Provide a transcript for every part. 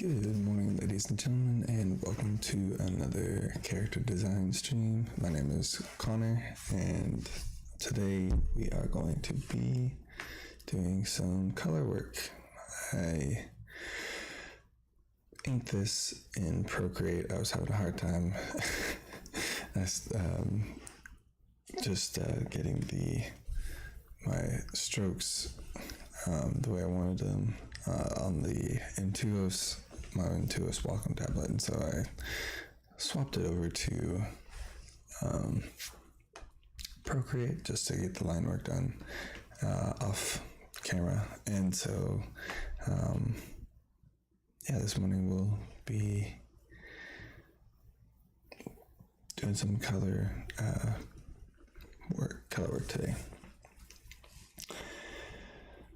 Good morning, ladies and gentlemen, and welcome to another character design stream. My name is Connor, and today we are going to be doing some color work. I inked this in Procreate. I was having a hard time getting my strokes the way I wanted them on the my Intuos Wacom tablet, and so I swapped it over to Procreate just to get the line work done off camera. And so this morning we'll be doing some color work today.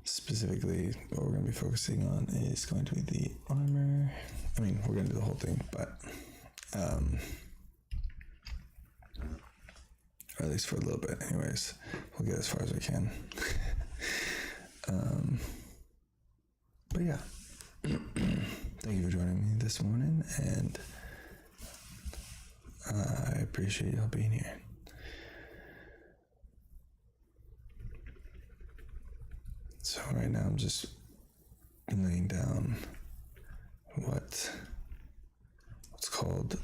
Specifically, what we're going to be focusing on is going to be the armor. I mean, we're going to do the whole thing, but or at least for a little bit. Anyways, we'll get as far as we can. But yeah, thank you for joining me this morning, and I appreciate y'all being here. So right now I'm just laying down what's called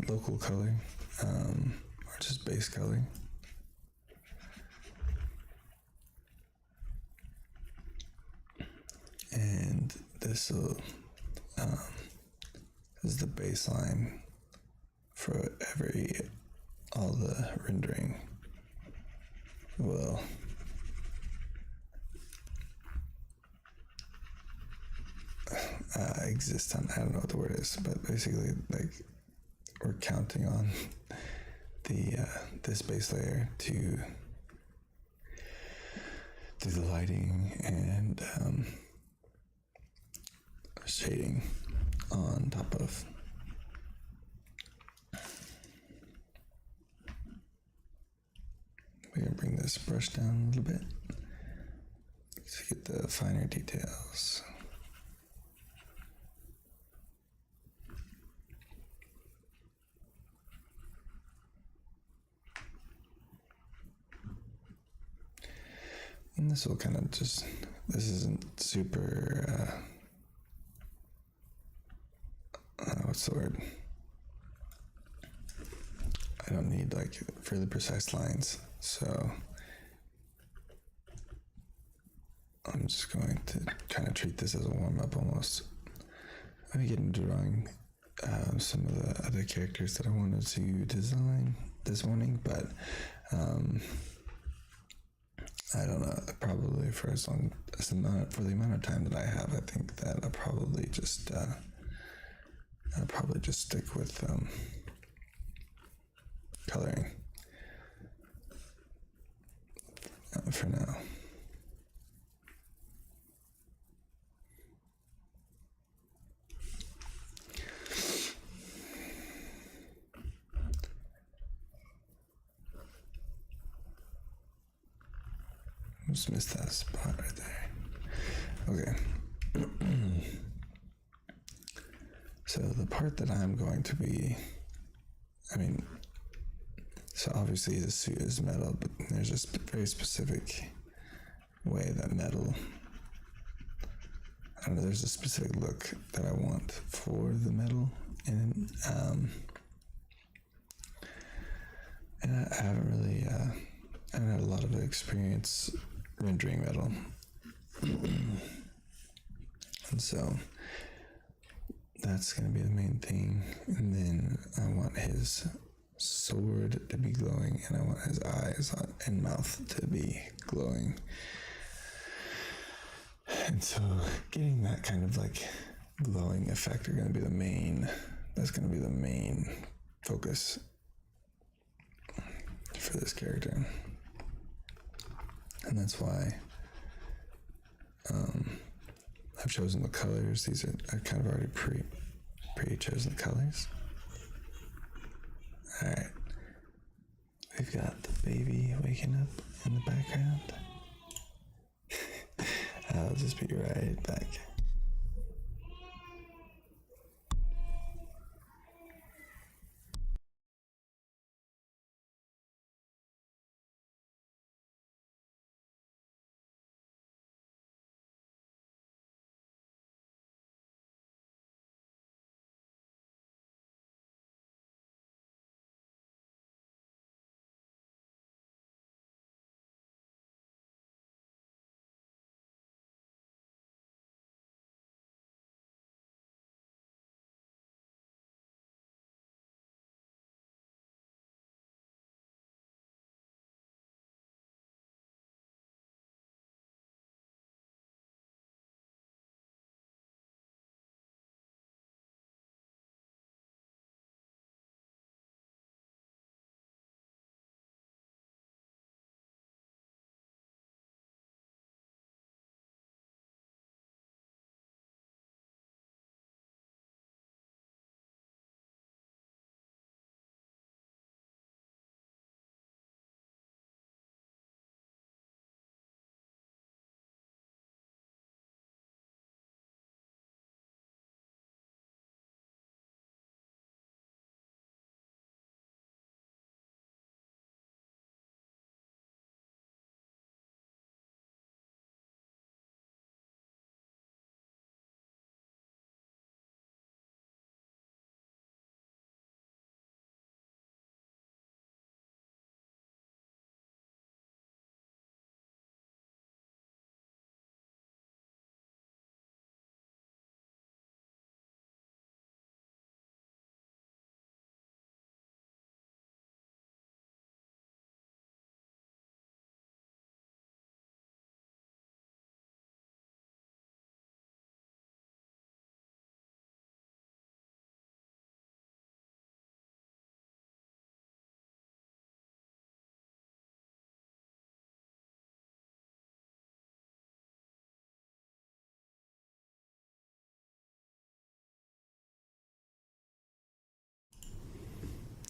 local color, or just base color. And this is the baseline for all the rendering will exist on. I don't know what the word is, but basically, like, we're counting on this base layer to do the lighting and shading on top of. We're gonna bring this brush down a little bit to get the finer details. And this will kind of this isn't super, what's the word? I don't need like really precise lines, so I'm just going to kind of treat this as a warm-up almost. I'm getting to drawing some of the other characters that I wanted to design this morning, but I don't know, probably for the amount of time that I have, I think that I'll probably just stick with coloring for now. Just missed that spot right there. Okay. So the part that I'm going to be, so obviously the suit is metal, but there's a very specific way that metal, there's a specific look that I want for the metal, and I haven't had a lot of experience rendering metal. And so that's going to be the main thing. And then I want his sword to be glowing, and I want his eyes and mouth to be glowing. And so getting that kind of like glowing effect that's going to be the main focus for this character. And that's why I've chosen the colors. I've kind of already pre-chosen the colors. All right, we've got the baby waking up in the background. I'll just be right back.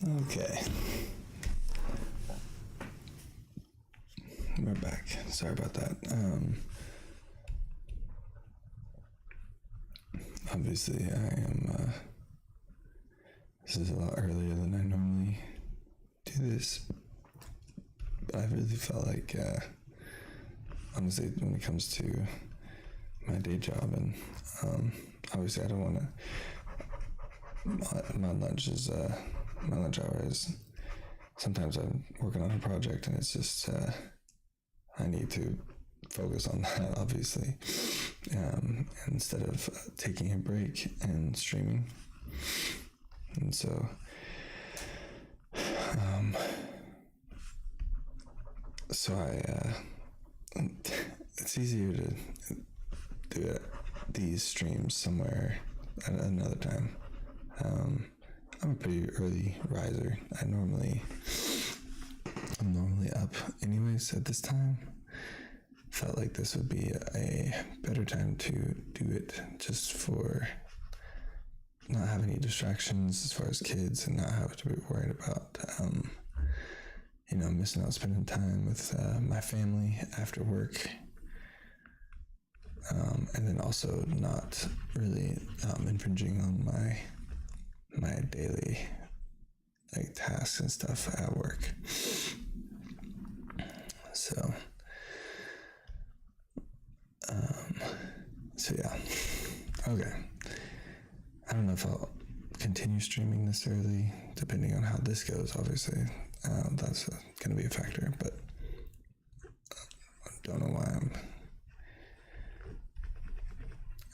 Okay. We're back. Sorry about that. Obviously, I am. This is a lot earlier than I normally do this. But I really felt like, honestly, when it comes to my day job, and obviously, I don't want to. My lunch hour is. Sometimes I'm working on a project, and it's just I need to focus on that, obviously, instead of taking a break and streaming. And so, it's easier to do these streams somewhere at another time. I'm a pretty early riser. I'm normally up anyways at this time. Felt like this would be a better time to do it, just for not have any distractions as far as kids, and not have to be worried about missing out spending time with my family after work, and then also not really infringing on my daily tasks and stuff at work. So yeah. Okay. I don't know if I'll continue streaming this early, depending on how this goes, obviously. That's going to be a factor, but I don't know why I'm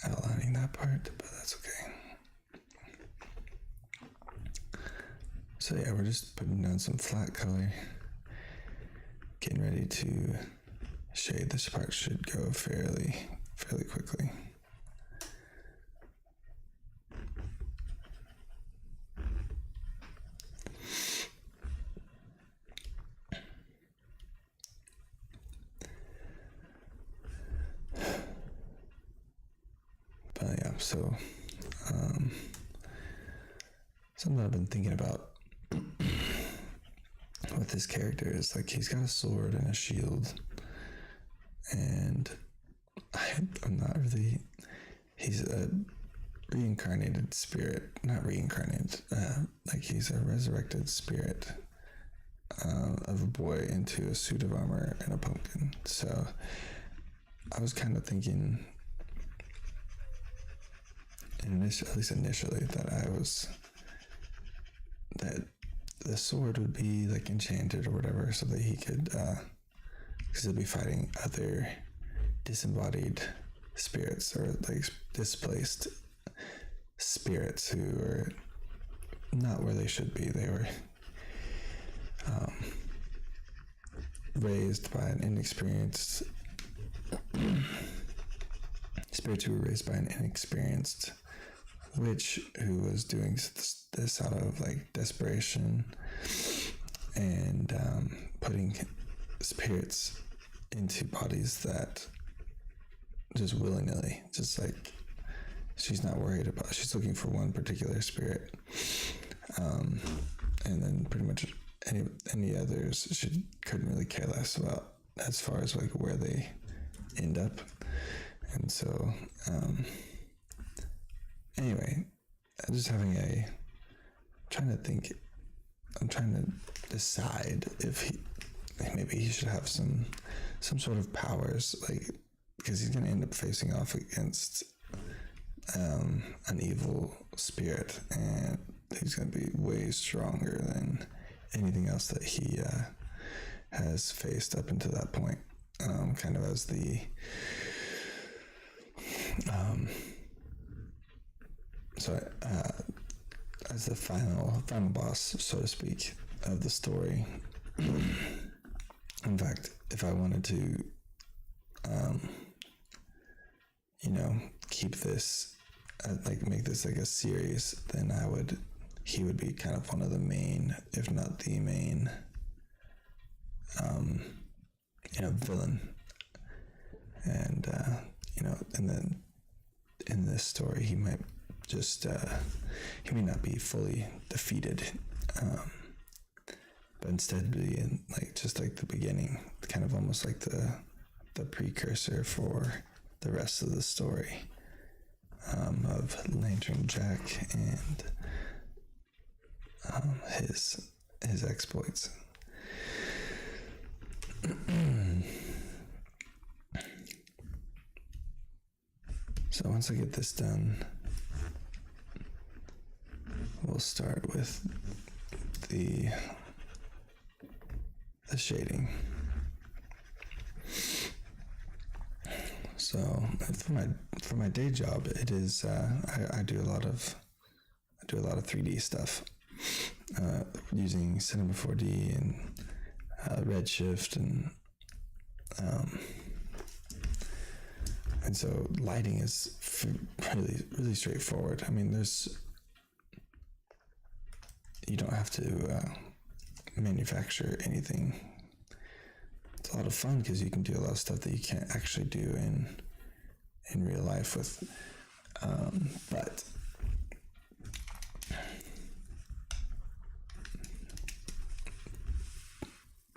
outlining that part, but that's okay. So yeah, we're just putting down some flat color, getting ready to shade. This part should go fairly quickly. But yeah, so something I've been thinking about with this character is he's got a sword and a shield, and I'm not really. He's a reincarnated spirit, not reincarnated. He's a resurrected spirit of a boy into a suit of armor and a pumpkin. So I was kind of thinking, at least initially, that the sword would be enchanted or whatever, so that he could, because he'll be fighting other disembodied spirits, or displaced spirits who are not where they should be. They were raised by an inexperienced spirits who were raised by an inexperienced witch who was doing this out of desperation, and putting spirits into bodies that just willy-nilly, she's not worried about. She's looking for one particular spirit, and then pretty much any others she couldn't really care less about, as far as where they end up. And so anyway, I'm just I'm trying to decide if maybe he should have some sort of powers, because he's going to end up facing off against an evil spirit, and he's going to be way stronger than anything else that he has faced up until that point, kind of as the as the final boss, so to speak, of the story. In fact, if I wanted to keep this make this a series, then he would be kind of one of the main, if not the main villain. And and then in this story he might just he may not be fully defeated but instead be in like just like the beginning, kind of almost like the precursor for the rest of the story of Lantern Jack and his exploits. So once I get this done, we'll start with the shading. So for my day job, it is I do a lot of 3D stuff using Cinema 4D and Redshift and so lighting is really straightforward. I mean, you don't have to manufacture anything. It's a lot of fun because you can do a lot of stuff that you can't actually do in real life with, but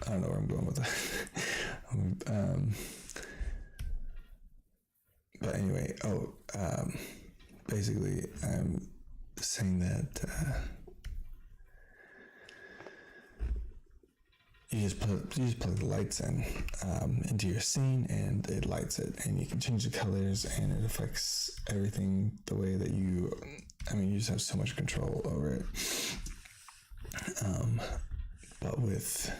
I don't know where I'm going with that. But anyway, basically I'm saying that you just plug the lights in into your scene, and it lights it, and you can change the colors, and it affects everything the way that you just have so much control over it. But with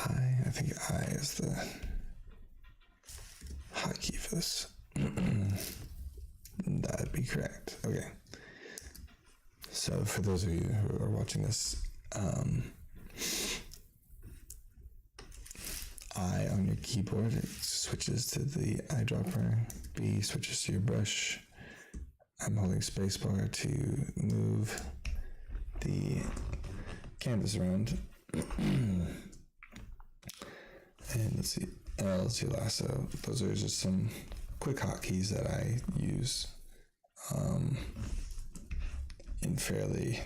I think I is the hotkey for this. That'd be correct. Okay. So for those of you who are watching this, I on your keyboard, it switches to the eyedropper. B switches to your brush. I'm holding spacebar to move the canvas around. And let's see, L to lasso. Those are just some quick hotkeys that I use in fairly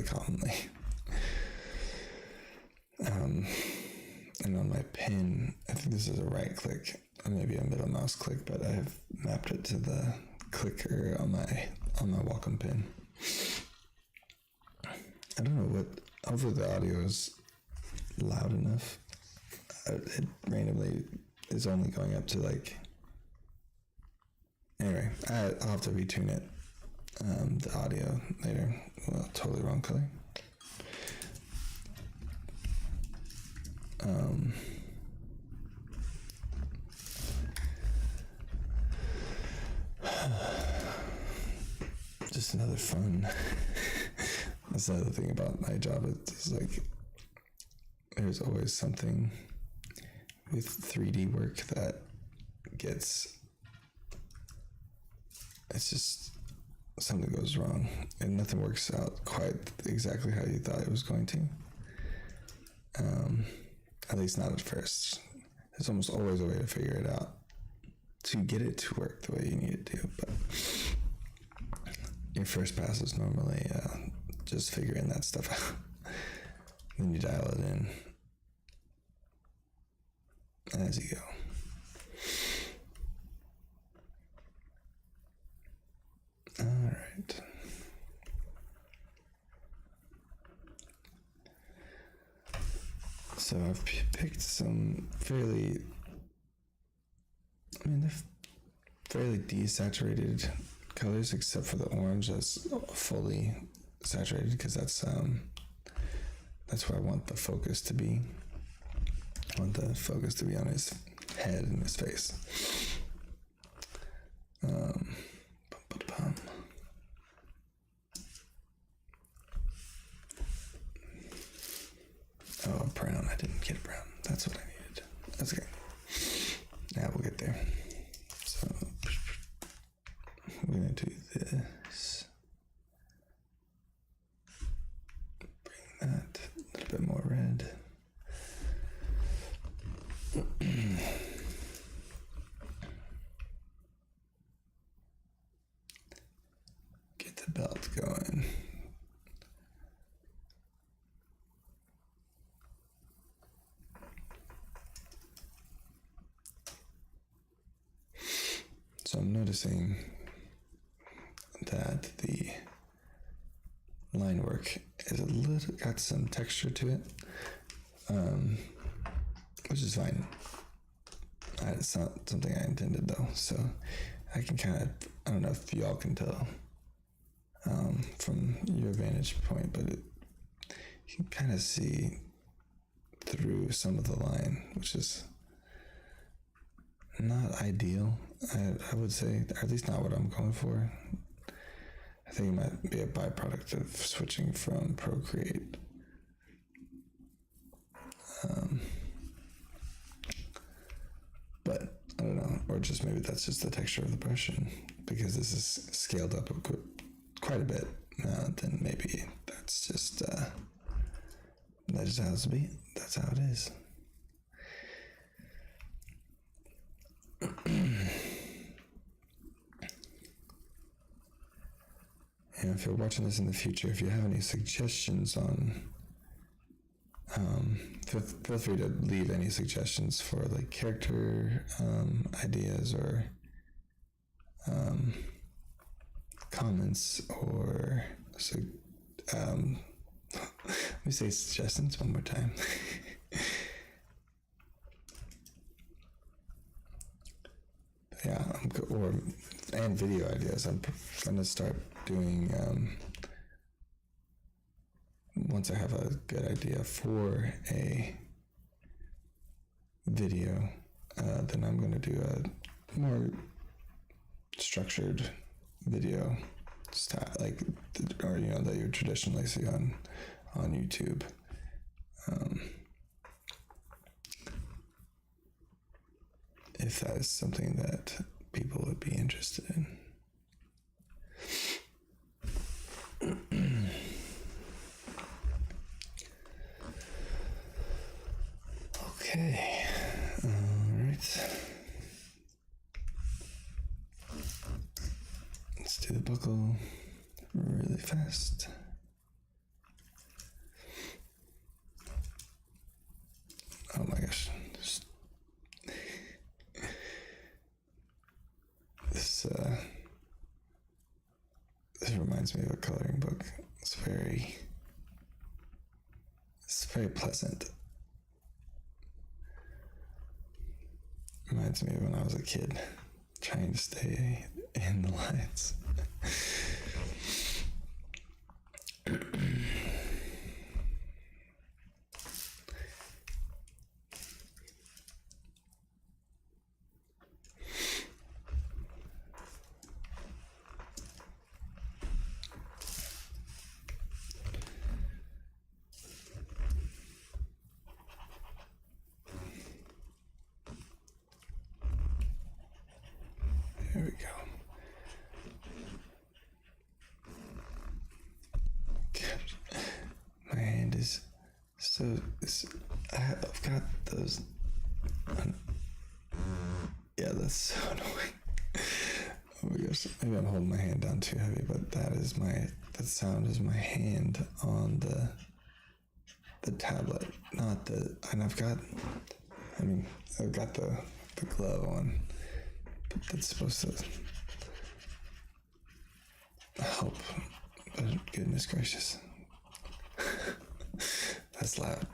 commonly. And on my pen, I think this is a right click, or maybe a middle mouse click, but I have mapped it to the clicker on my Wacom pen. I don't know hopefully the audio is loud enough. It randomly is only going up to anyway, I'll have to retune it, the audio later. Well, totally wrong color. Just another fun. That's another thing about my job. It's like there's always something with 3D work that it's just something goes wrong and nothing works out quite exactly how you thought it was going to. At least not at first. There's almost always a way to figure it out to get it to work the way you need it to, but your first pass is normally just figuring that stuff out. Then you dial it in as you go. All right. So I've picked some they're fairly desaturated colors, except for the orange that's fully saturated, because that's where I want the focus to be. I want the focus to be on his head and his face. Oh, brown. I didn't get brown. That's what I needed. That's okay. Now we'll get there. So we're going to do this. Bring that a little bit more red. belt going. So I'm noticing that the line work is a little got some texture to it, which is fine. It's not something I intended though, so I can kind of, I don't know if y'all can tell from your vantage point, but you can kind of see through some of the line, which is not ideal, I would say, or at least not what I'm going for. I think it might be a byproduct of switching from Procreate. But I don't know, or just maybe that's just the texture of the brush, and because this is scaled up quite a bit, then maybe that's just that just has to be. That's how it is. And if you're watching this in the future, if you have any suggestions on, feel free to leave any suggestions for like character ideas or comments or let me say suggestions one more time. Yeah, and video ideas. I'm gonna start doing once I have a good idea for a video, then I'm gonna do a more structured video style, like or that you traditionally see on YouTube. If that is something that people would be interested in. Okay, all right. Let's do the buckle really fast. Oh my gosh. This reminds me of a coloring book. It's very pleasant. Reminds me of when I was a kid, trying to stay in the lines. There we go. Gosh, my hand is so. I've got those. Yeah, that's so annoying. Oh my gosh, maybe I'm holding my hand down too heavy, but that sound is my hand on the tablet, not the. And I've got the glove on. That's supposed to help, but goodness gracious. That's loud.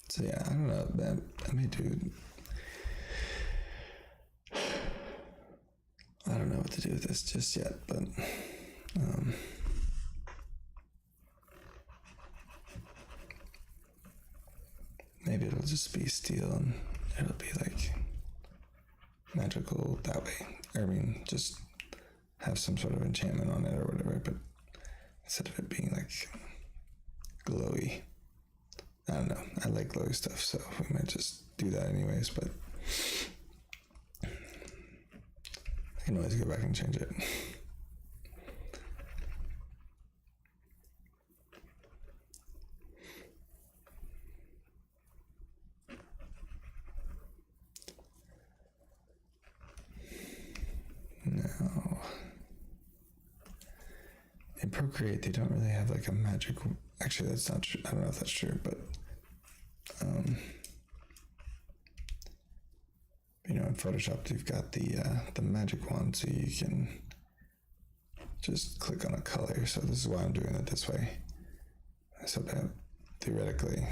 So yeah, I don't know, I may do, I don't know what to do with this just yet, but maybe it'll just be steel and it'll be like magical that way. Just have some sort of enchantment on it or whatever, but instead of it being like glowy. I don't know. I like glowy stuff, so we might just do that anyways, but I can always go back and change it. Procreate, they don't really have like a magic. Actually, that's not true. I don't know if that's true, but in Photoshop, you've got the magic wand, so you can just click on a color. So this is why I'm doing it this way. So that theoretically,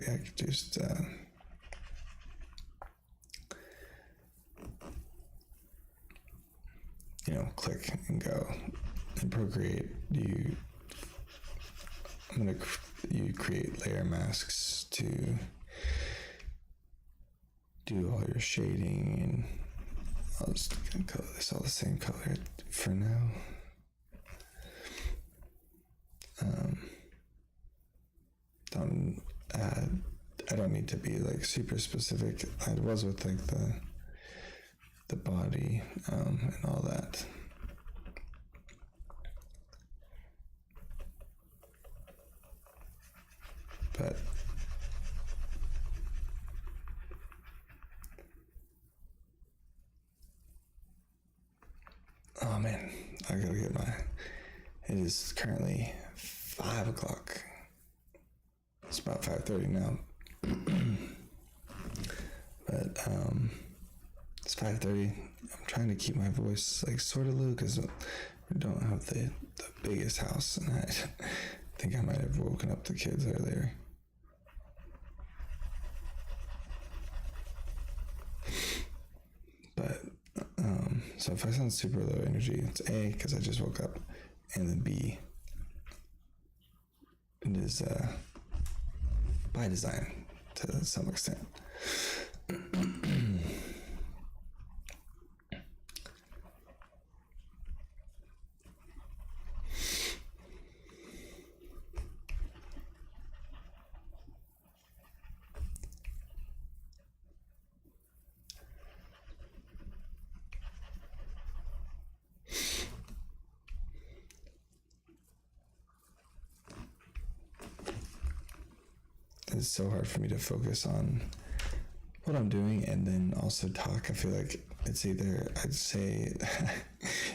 I could just click and go. In Procreate, you create layer masks to do all your shading, and I'll just color this all the same color for now. I don't need to be like super specific. I was with like the body and all that. But oh man, I gotta get it is currently 5 o'clock. It's about 5:30 now. But it's 5:30. I'm trying to keep my voice like sort of low because we don't have the biggest house, and I think I might have woken up the kids earlier. But so if I sound super low energy, it's A, because I just woke up, and then B, it is by design to some extent. It's so hard for me to focus on what I'm doing and then also talk. I feel like it's either I'd say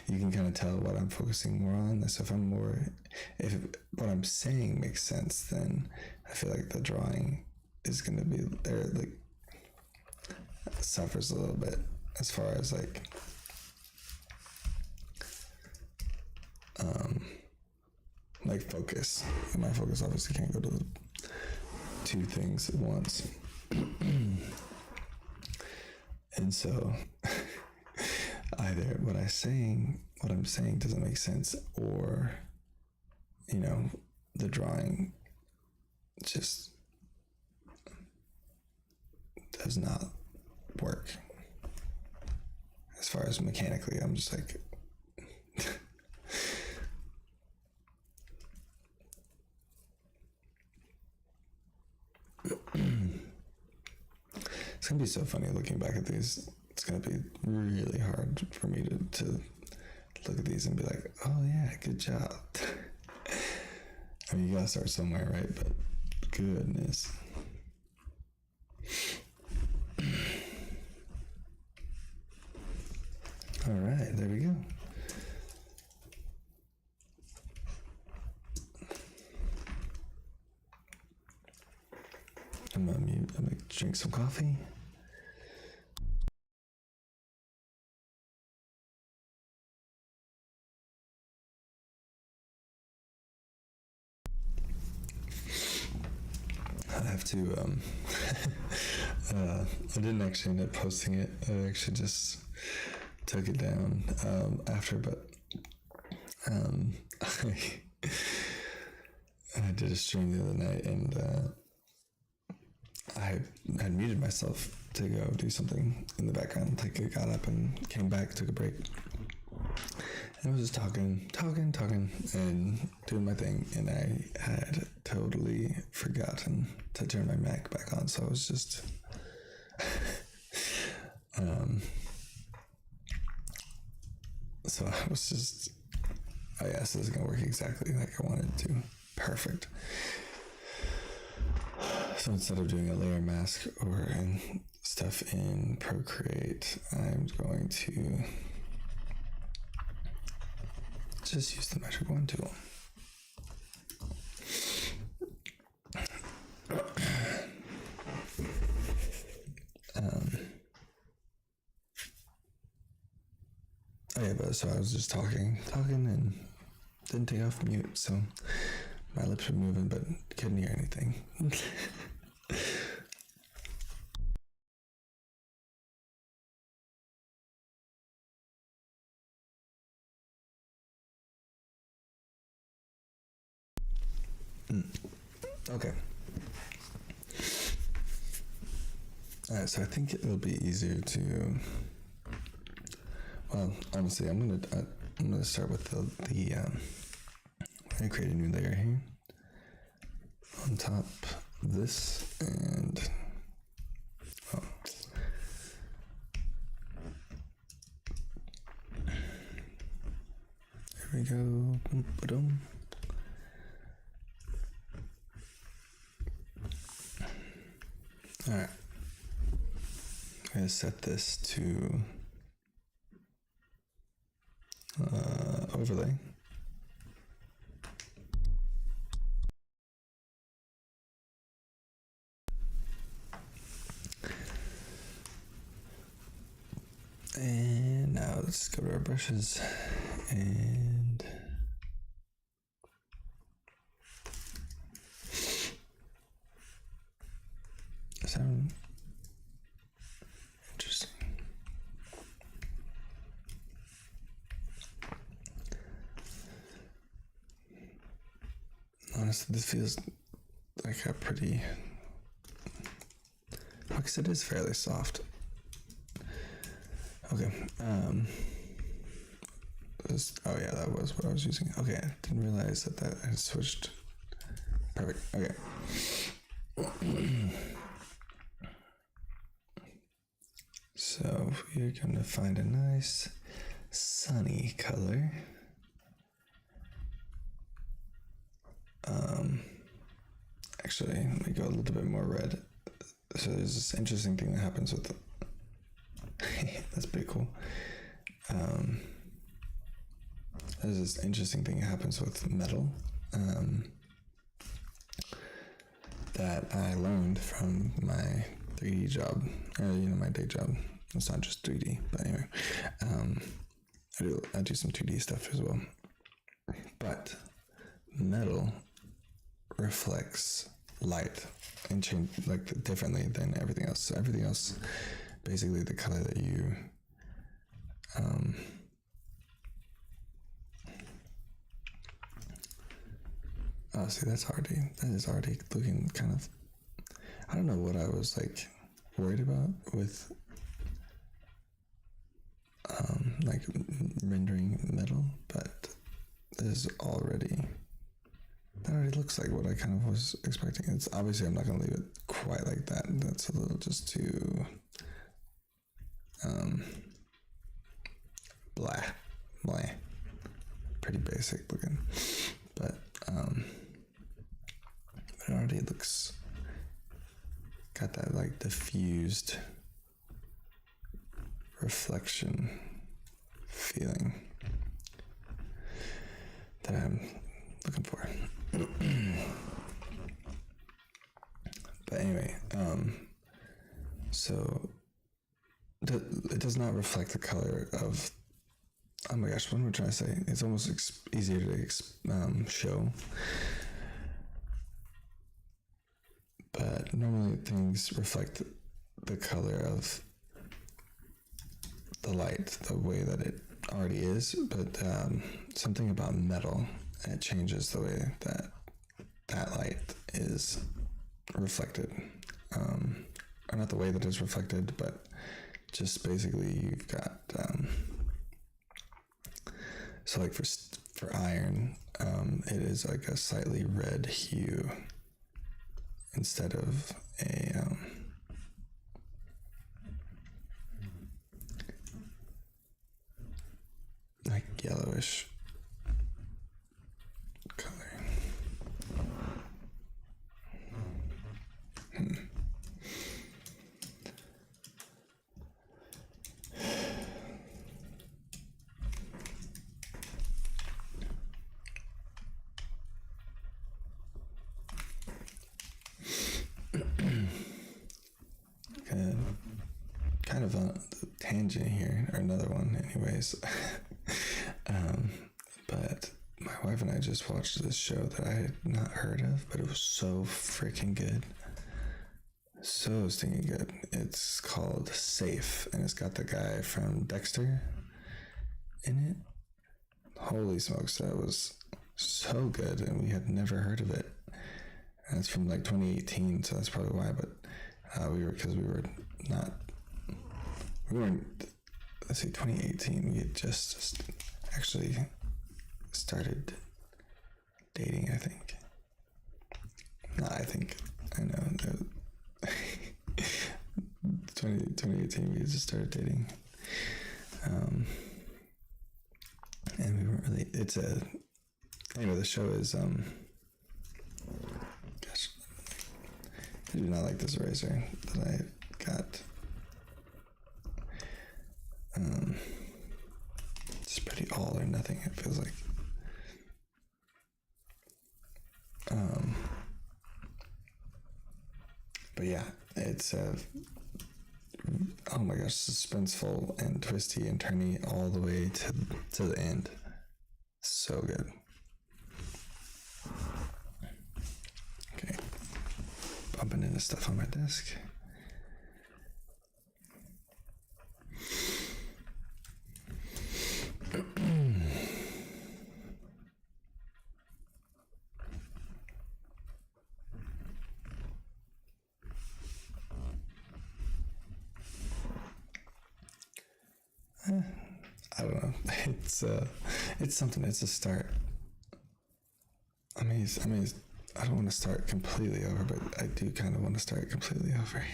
you can kind of tell what I'm focusing more on. So if what I'm saying makes sense, then I feel like the drawing is going to be there, like suffers a little bit as far as like focus. And my focus obviously can't go to the two things at once. And so either what I'm saying doesn't make sense, or the drawing just does not work. As far as mechanically, I'm just like it's gonna be so funny looking back at these. It's gonna be really hard for me to look at these and be like, oh yeah, good job. I mean, you gotta start somewhere, right? But goodness. All right, there we go. I'm gonna drink some coffee. I have to, I didn't actually end up posting it. I actually just took it down after, but I did a stream the other night, and I had muted myself to go do something in the background. Like I got up and came back, took a break, and I was just talking, and doing my thing, and I had totally forgotten to turn my mic back on, so I was just so I was just, oh yeah, this is gonna work exactly like I wanted it to. Perfect. So instead of doing a layer mask or stuff in Procreate, I'm going to just use the metric one tool. Oh yeah, but so I was just talking and didn't take off mute, so my lips were moving, but couldn't hear anything. Okay. Alright, so I think it'll be easier to. Well, honestly, I'm gonna start with the I'm gonna create a new layer here on top of this, and oh. There we go. Boom. All right. I'm gonna set this to overlay. And now let's go to our brushes and sound interesting. Honestly, this feels like a pretty, because it is fairly soft. Okay. Oh yeah, that was what I was using. Okay, I didn't realize that had switched. Perfect. Okay. So we're gonna find a nice sunny color. Actually, let me go a little bit more red. So there's this interesting thing that happens with the that's pretty cool. There's this interesting thing that happens with metal that I learned from my 3D job, or my day job. It's not just 3D, but anyway, I do some 2D stuff as well. But metal reflects light and change differently than everything else. So everything else, basically the color that you oh, see, that is already looking kind of, I don't know what I was worried about with rendering metal, but this already looks like what I kind of was expecting. It's obviously, I'm not going to leave it quite like that. That's a little just too blah, pretty basic looking, but it already looks got that diffused reflection feeling that I'm looking for. But anyway, so it does not reflect the color of, oh my gosh, what am I trying to say? It's almost easier to show. But normally things reflect the color of the light the way that it already is, but something about metal, it changes the way that light is reflected. Or not the way that it's reflected, but just basically you've got so for iron, it is a slightly red hue instead of a yellowish color. tangent here, or another one, anyways. um, but my wife and I just watched this show that I had not heard of, but it was so freaking good. So stinking good. It's called Safe, and it's got the guy from Dexter in it. Holy smokes, that was so good, and we had never heard of it. And it's from like 2018, so that's probably why. But we weren't. Let's see, 2018. We had just actually started dating. I think. No, I know. 2018. We just started dating. And we weren't really. Anyway, the show is gosh, I do not like this razor that I got. It's pretty all or nothing, it feels like. But yeah, it's oh my gosh, suspenseful and twisty and turny all the way to the end. So good. Okay, bumping into stuff on my desk. I don't know. It's something. It's a start. I mean, I don't want to start completely over, but I do kind of want to start completely over.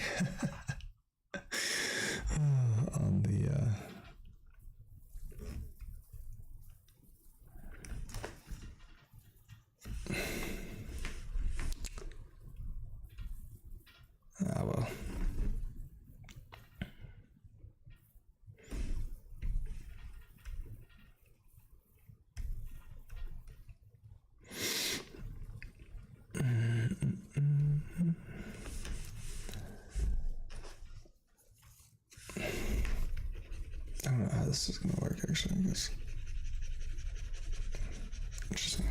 On the well. I don't know how this is going to work, actually, I guess. Interesting.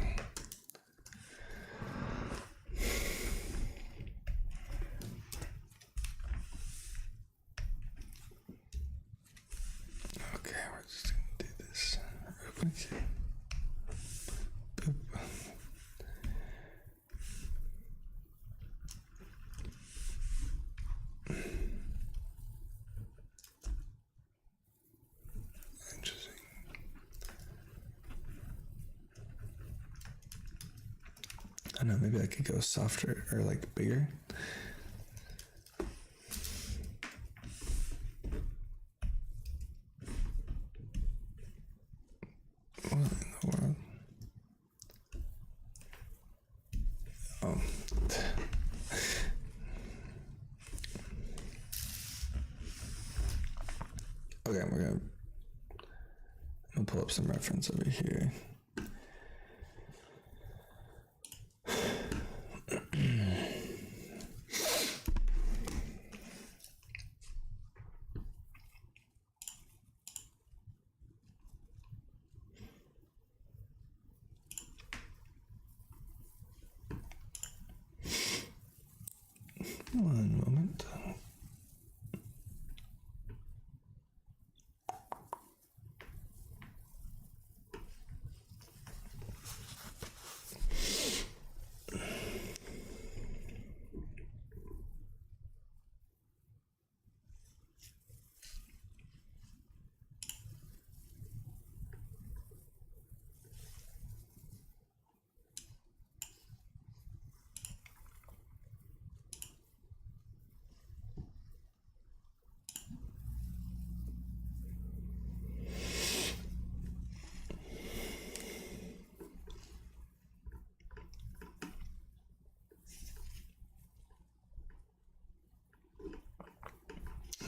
Okay, we're just going to do this real quick. Boop. Interesting. I don't know, maybe I could go softer or like bigger. What in the world? Oh. Okay, I'm gonna pull up some reference over here. One moment.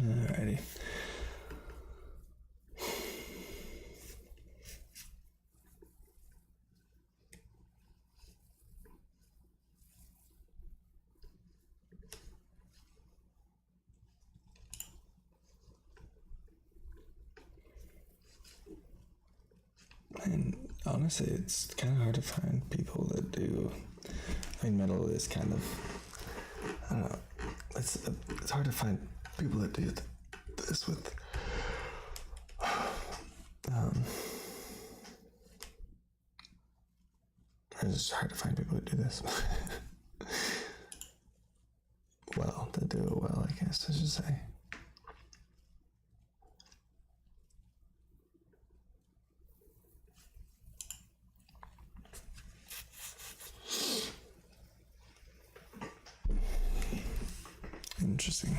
Alrighty. honestly, it's kind of hard to find people that do. I mean, metal is kind of, I don't know. It's hard to find people that do this with. It's hard to find people that do this. Well, that do it well, I guess I should say. Interesting.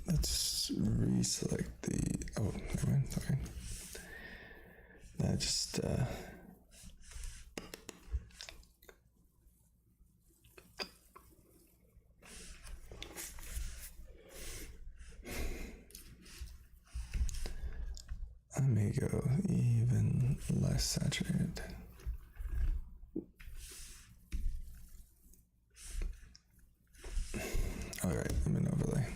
Let's reselect the. Oh, never mind. Okay. Just. I may go even less saturated. All right, I'm in overlay.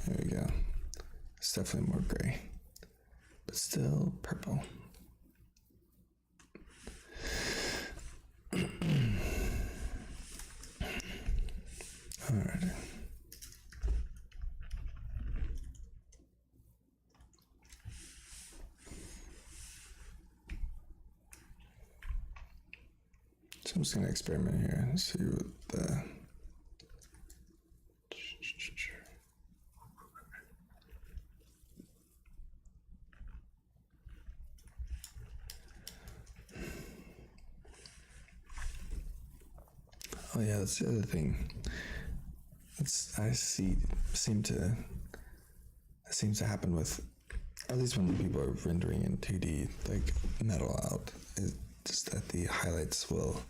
There we go. It's definitely more gray, but still purple. Alright. So I'm just gonna experiment here and see what the. Oh yeah, that's the other thing. It seems to happen with, at least when people are rendering in 2D, like metal out, it's just that the highlights will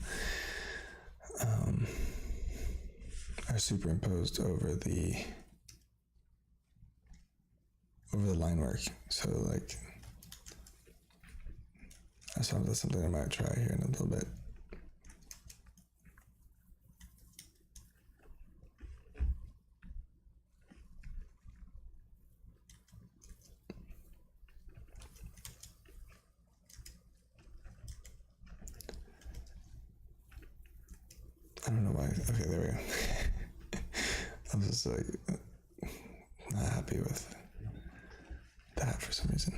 are superimposed over the line work. So like, that's something I might try here in a little bit. I don't know why. Okay, there we go. I'm just like not happy with that for some reason.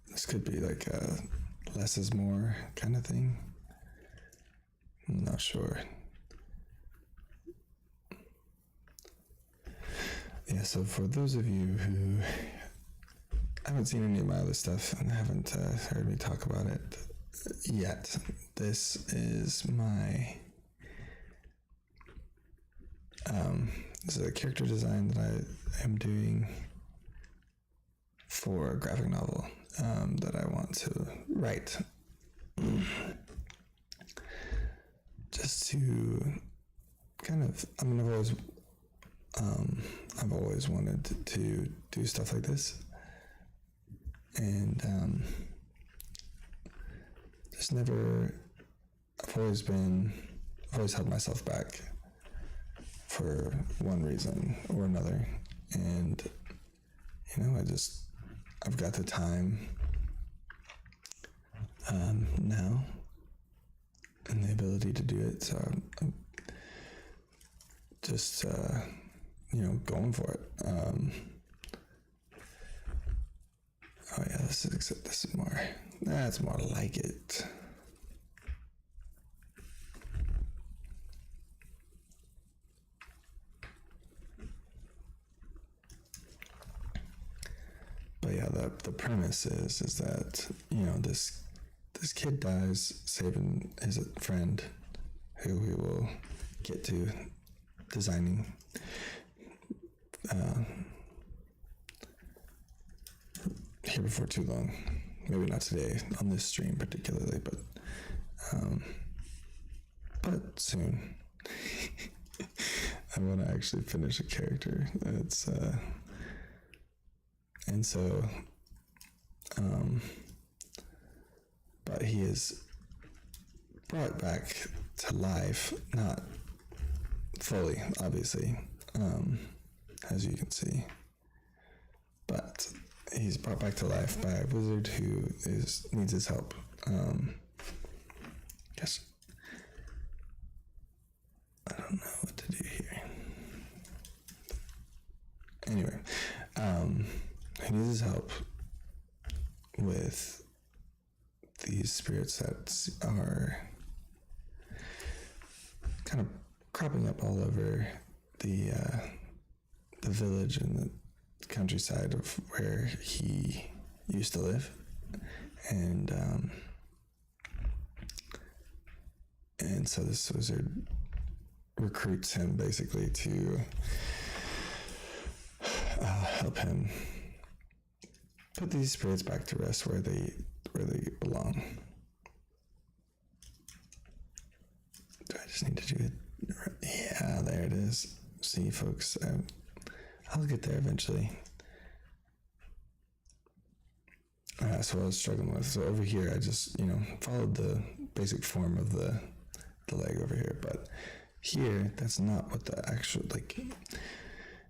This could be like a less is more kind of thing. I'm not sure. Yeah, so for those of you who haven't seen any of my other stuff and haven't heard me talk about it yet, this is my this is a character design that I am doing for a graphic novel that I want to write. Just to kind of, I mean, I've always wanted to do stuff like this, and just never. I've always held myself back for one reason or another, and I've got the time now and the ability to do it, so I'm just going for it. Oh yeah, this is more. That's more like it. But yeah, the premise is that this kid dies saving his friend, who we will get to designing. here before too long. Maybe not today on this stream particularly, but soon. I want to actually finish a character. It's and so, but he is brought back to life, not fully, obviously, as you can see, but he's brought back to life by a wizard who needs his help. Guess I don't know what to do here. Anyway, he needs his help with these spirits that are kind of cropping up all over the village and the countryside of where he used to live, and so this wizard recruits him basically to help him put these spirits back to rest where they belong. Do I just need to do it? Yeah, there it is. See, folks, I'll get there eventually. So I was struggling with. So over here, I just, followed the basic form of the leg over here. But here, that's not what the actual,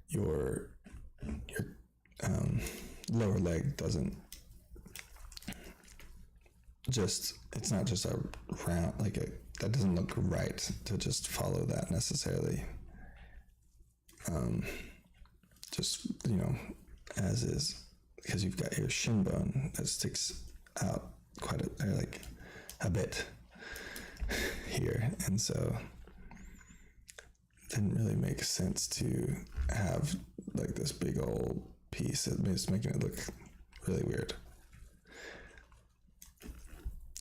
your lower leg doesn't just, it's not just a round, that doesn't look right to just follow that necessarily. Just, as is, because you've got your shin bone that sticks out quite a bit here, and so it didn't really make sense to have this big old piece. It's making it look really weird.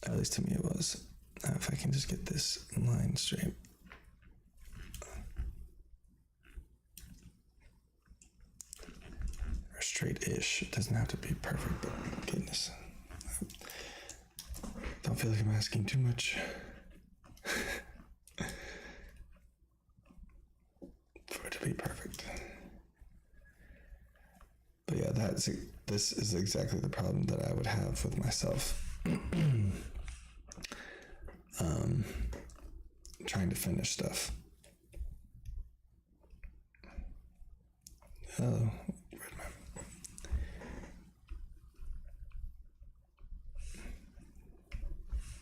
At least to me it was. If I can just get this line straight. Or straight-ish. It doesn't have to be perfect, but goodness. Don't feel like I'm asking too much. For it to be perfect. But yeah, this is exactly the problem that I would have with myself. Trying to finish stuff. Oh, where'd my...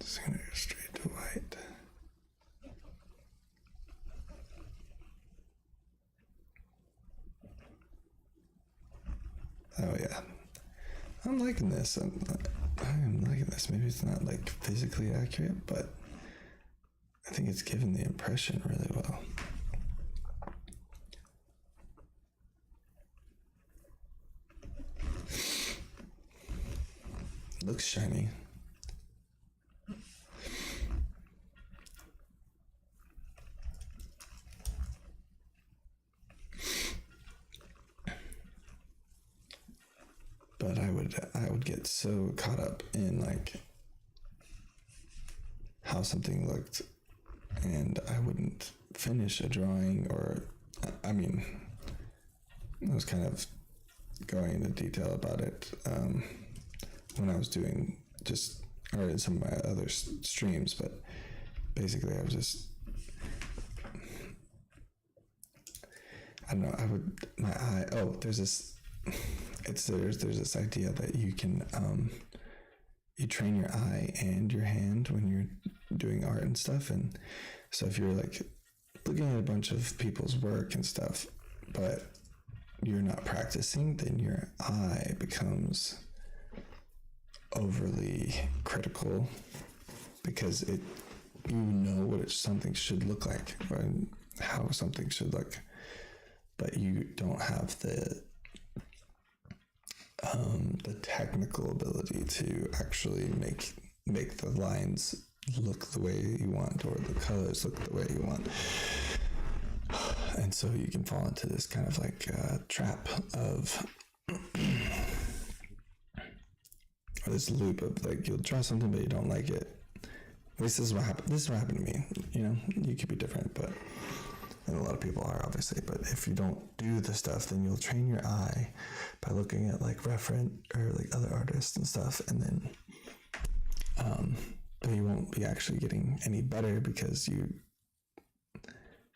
Just gonna go straight to white. Oh yeah, I'm liking this. I'm liking this. Maybe it's not physically accurate, but I think it's given the impression really well. Looks shiny. But I would get so caught up in how something looked, and I wouldn't finish a drawing, or I was kind of going into detail about it when I was doing or in some of my other streams, but basically I was just, I don't know, there's this idea that you can you train your eye and your hand when you're doing art and stuff, and so if you're looking at a bunch of people's work and stuff, but you're not practicing, then your eye becomes overly critical because you know what something should look like or how something should look, but you don't have the technical ability to actually make the lines look the way you want, or the colors look the way you want. And so you can fall into this kind of trap of this loop of like you'll draw something but you don't like it. At least this is what happened. This is what happened to me. You know, you could be different, but and a lot of people are obviously. But if you don't do the stuff, then you'll train your eye by looking at like referent or like other artists and stuff, and then but you won't be actually getting any better because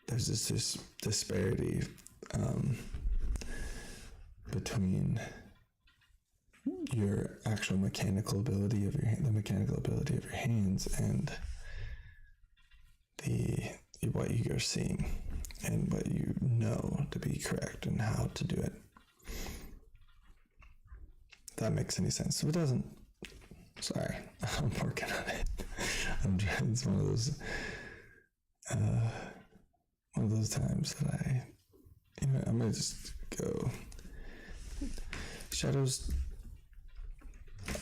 there's this disparity between your actual mechanical ability of the mechanical ability of your hands and what you're seeing and what you know to be correct and how to do it. If that makes any sense. If it doesn't, sorry, I'm working on it. It's one of those times that I'm gonna just go shadows.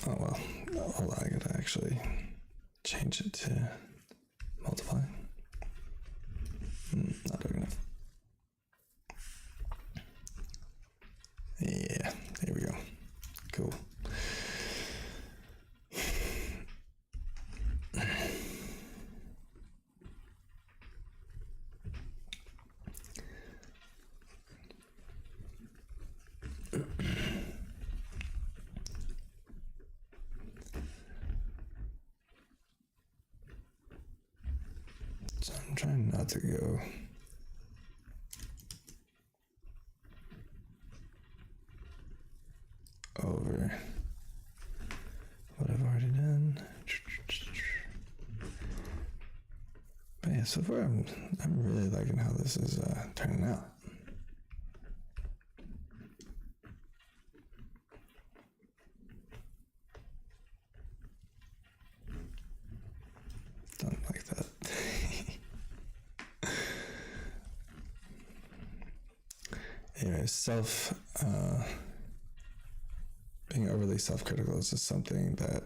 Oh well, hold on, I gotta actually change it to multiply. Not doing enough. Yeah, there we go. Cool. So I'm trying not to go over what I've already done. But yeah, so far I'm really liking how this is turning out. Don't like that. Anyway, being overly self-critical is just something that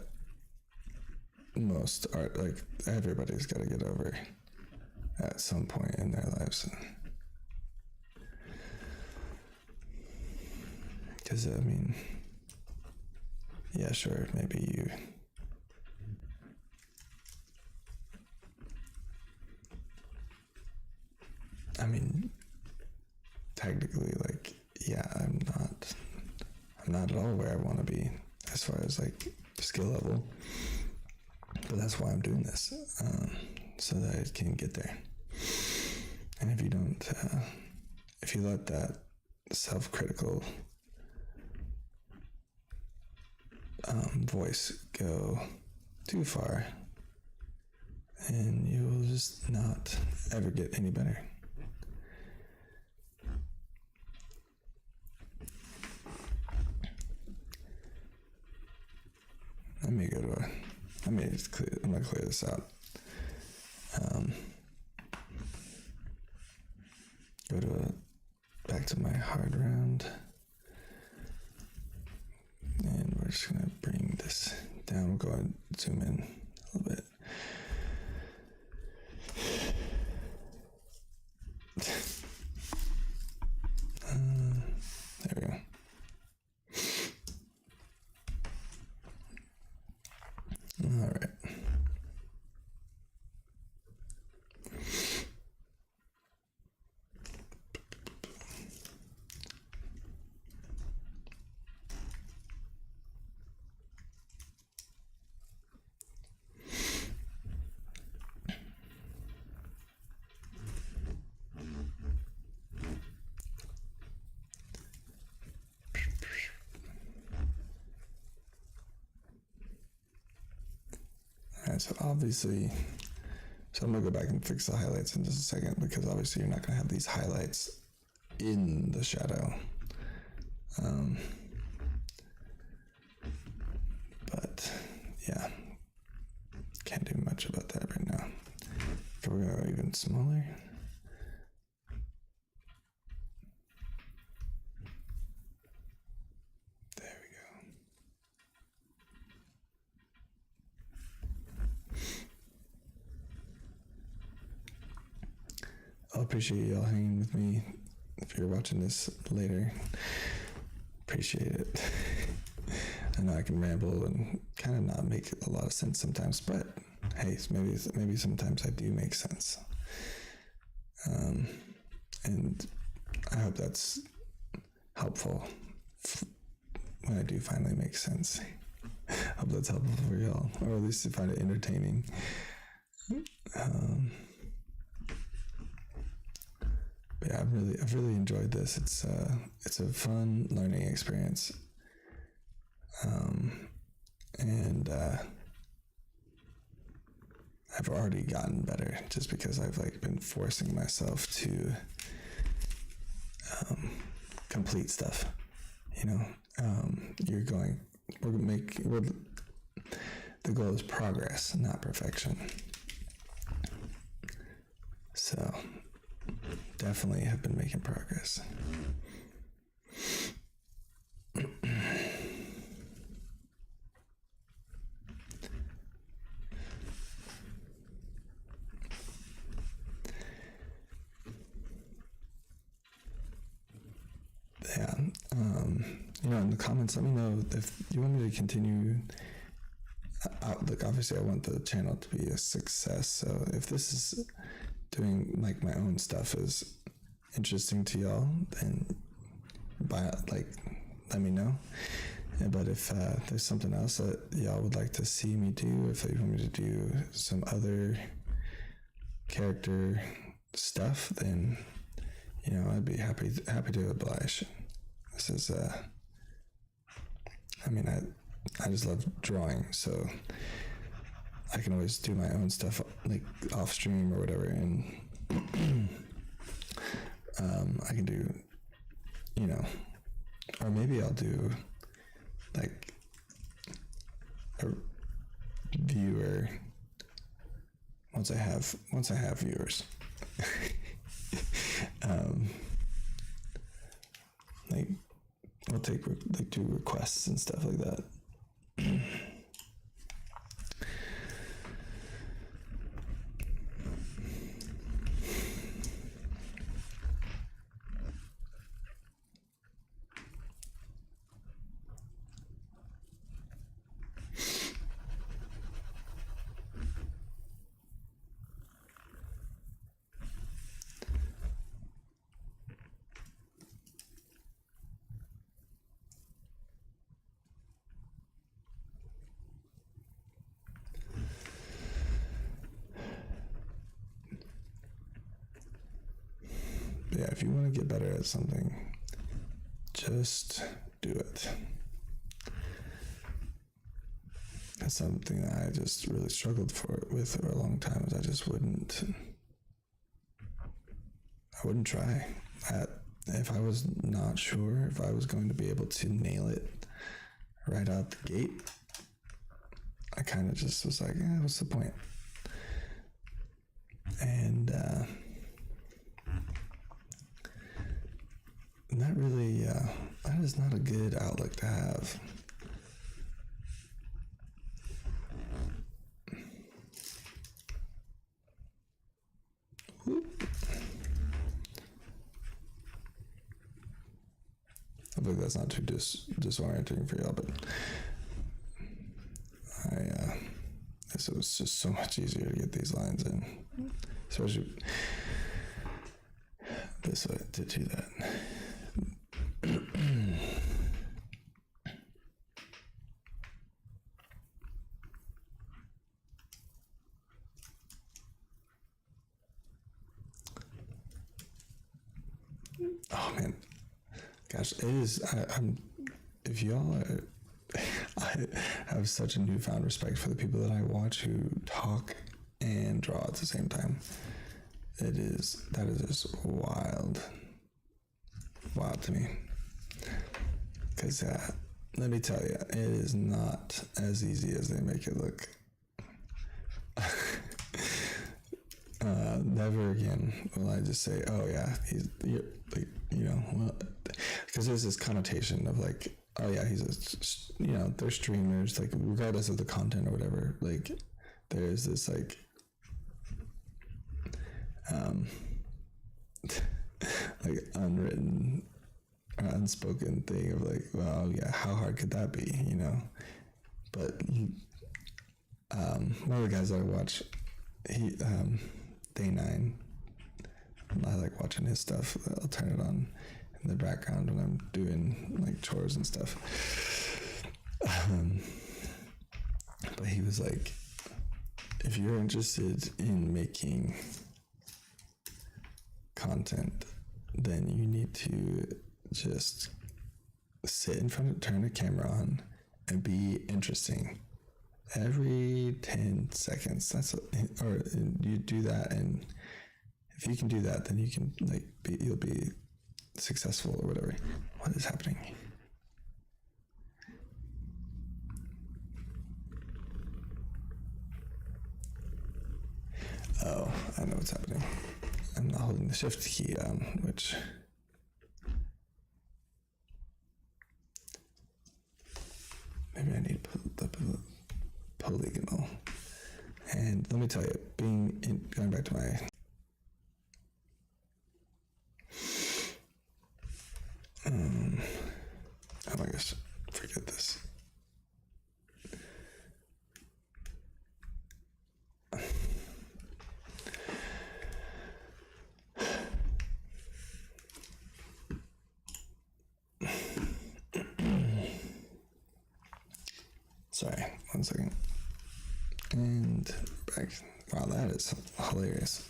most art, like everybody's got to get over at some point in their lives. Because, I mean, yeah, sure, maybe technically, like, yeah, I'm not at all where I want to be as far as like skill level, but that's why I'm doing this, so that I can get there. And if you let that self-critical voice go too far, and you will just not ever get any better. I'm gonna clear this out. Back to my hard round. And we're just gonna bring this down. We'll go ahead and zoom in a little bit. There we go. All right. So obviously, I'm gonna go back and fix the highlights in just a second, because obviously you're not gonna have these highlights in the shadow. But yeah, can't do much about that right now. Okay, we're gonna go even smaller. There we go. I appreciate y'all hanging with me. If you're watching this later, appreciate it. I know I can ramble and kind of not make a lot of sense sometimes, but hey, maybe sometimes I do make sense. And I hope that's helpful when I do finally make sense. I hope that's helpful for y'all, or at least to find it entertaining. But yeah, I've really enjoyed this. It's a fun learning experience. And I've already gotten better just because I've like been forcing myself to complete stuff. You know, the goal is progress, not perfection. So definitely have been making progress. Yeah, in the comments, let me know if you want me to continue. Look, obviously I want the channel to be a success, so if this is doing like my own stuff is interesting to y'all, then let me know. Yeah, but if there's something else that y'all would like to see me do, if you want me to do some other character stuff, then I'd be happy to oblige. This is I just love drawing, so I can always do my own stuff like off stream or whatever, and I can do, or maybe I'll do like a viewer once I have viewers. Like I'll do requests and stuff like that. Yeah, if you want to get better at something, just do it. That's something that I just really struggled with for a long time. Is I wouldn't try. If I was not sure if I was going to be able to nail it right out the gate, I kind of just was like, what's the point? And not really, that is not a good outlook to have. Hopefully that's not too disorienting for y'all, but it was just so much easier to get these lines in, especially this way to do that. Oh man, gosh, it is. If y'all are, I have such a newfound respect for the people that I watch who talk and draw at the same time. That is just wild to me. Because let me tell you, it is not as easy as they make it look. Never again will I just say, oh yeah, because there's this connotation of like, oh yeah, they're streamers, like regardless of the content or whatever, like there's this like like unwritten, unspoken thing of like, well, yeah, how hard could that be, you know? But one of the guys that I watch, he Day 9. I like watching his stuff. I'll turn it on in the background when I'm doing like chores and stuff. But he was like, if you're interested in making content, then you need to just sit in front of, turn the camera on, and be interesting. Every 10 seconds, or you do that, and if you can do that, then you can you'll be successful or whatever. What is happening? Oh, I know what's happening. I'm not holding the shift key down, which maybe I need the polygonal. And let me tell you, going back to my oh my gosh, forget this. Sorry, 1 second. And back. Wow, that is hilarious.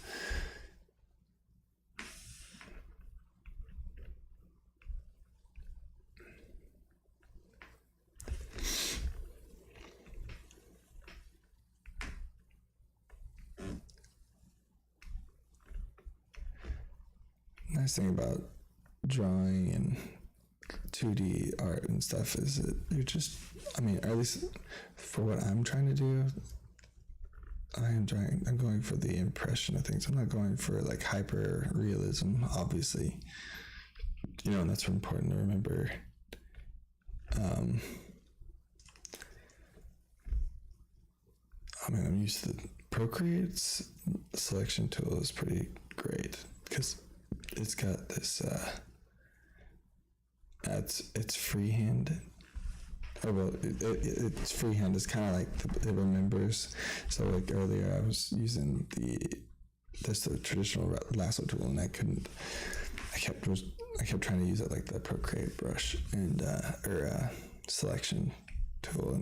Nice thing about drawing and 2D art and stuff is that you're just, I mean, at least for what I'm trying to do, I'm going for the impression of things. I'm not going for like hyper realism, obviously, you know, and that's important to remember. I mean, I'm used to Procreate's selection tool is pretty great because it's got this, it's freehand. Oh, well, it's freehand. It's kind of like it remembers. So like earlier, I was using the traditional lasso tool, and I kept trying to use it like the Procreate brush and selection tool,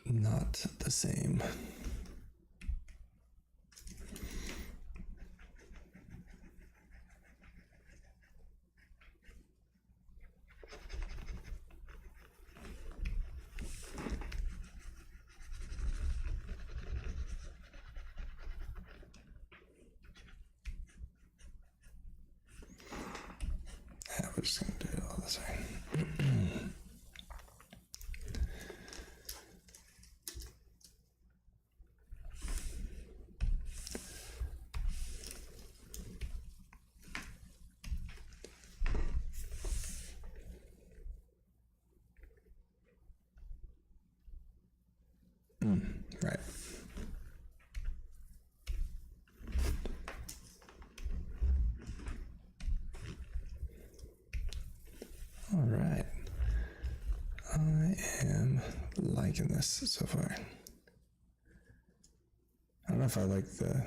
and not the same. Yeah, we're just gonna do it all this way. Right. All right. I am liking this so far. I don't know if I like the...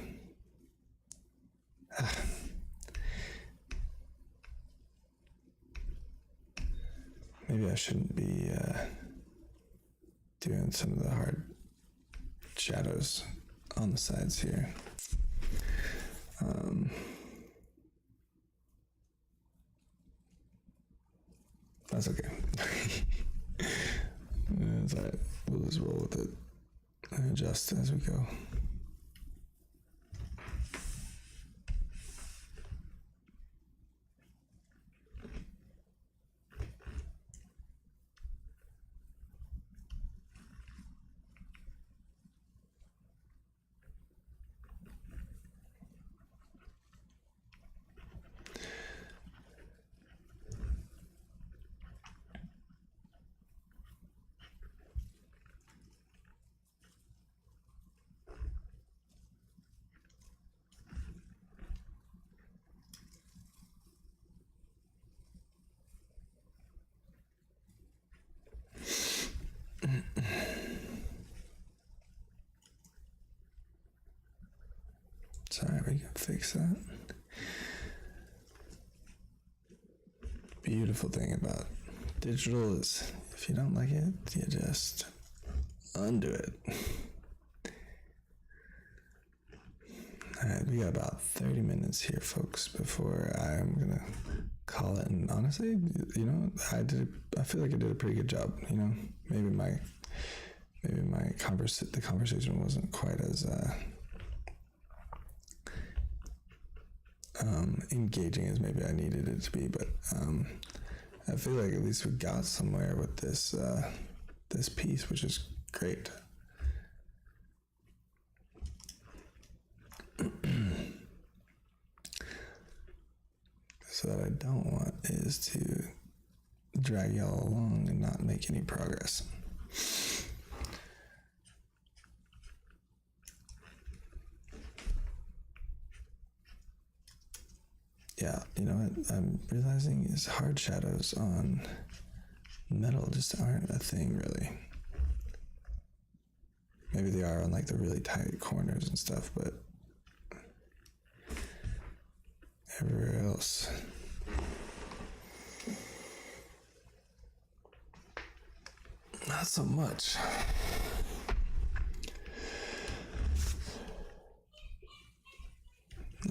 Maybe I shouldn't be doing some of the hard shadows on the sides here. That's okay. It's all right. We'll just roll with it and adjust as we go. Sorry, we can fix that. Beautiful thing about digital is if you don't like it, you just undo it. Alright, we got about 30 minutes here, folks, before I'm gonna call it. And honestly, you know, I feel like I did a pretty good job. You know, maybe the conversation wasn't quite as engaging as maybe I needed it to be, but I feel like at least we got somewhere with this this piece, which is great. So what I don't want is to drag y'all along and not make any progress. Yeah, you know what I'm realizing is hard shadows on metal just aren't a thing, really. Maybe they are on like the really tight corners and stuff, but everywhere else, not so much.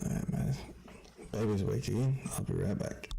Alright, my baby's awake again. I'll be right back.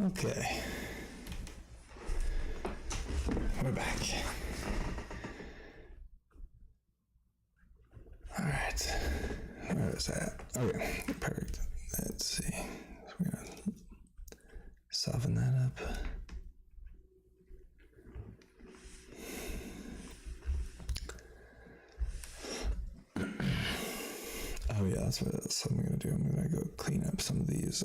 Okay, we're back. All right, where is that? Okay, perfect. Let's see. So we're gonna soften that up. Oh yeah, that's what I'm gonna do. I'm gonna go clean up some of these.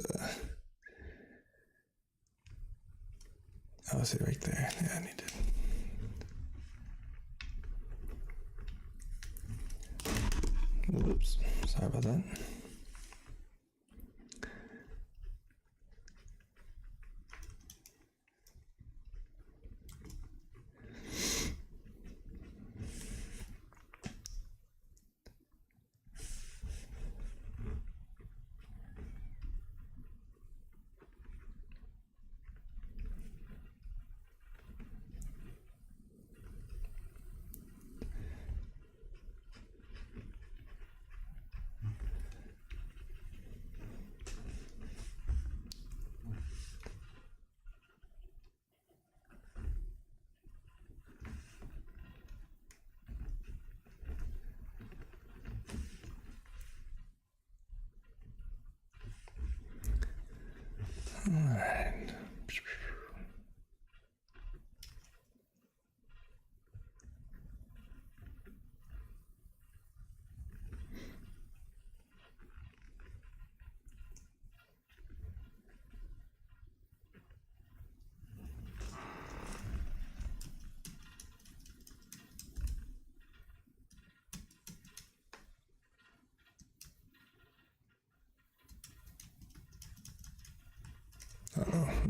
Oh, see right there. Yeah, I need to. Whoops. Sorry about that. All right.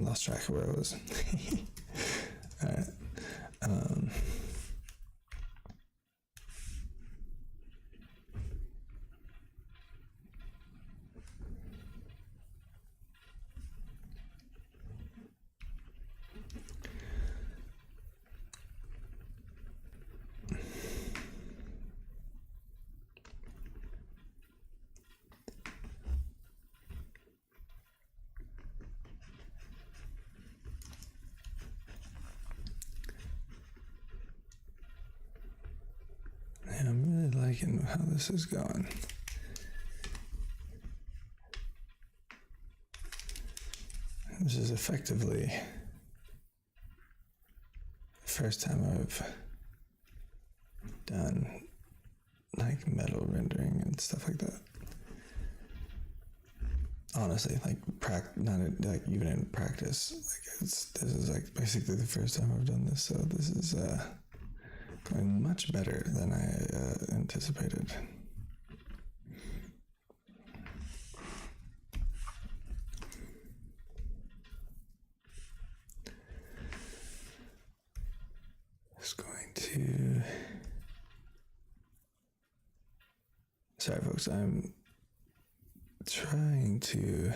lost track of where I was. All right. I'm really liking how this is going. This is effectively the first time I've done like metal rendering and stuff like that. Honestly, like not like even in practice, like this is like basically the first time I've done this, so this is going much better than I anticipated. Just going to... Sorry folks, I'm trying to...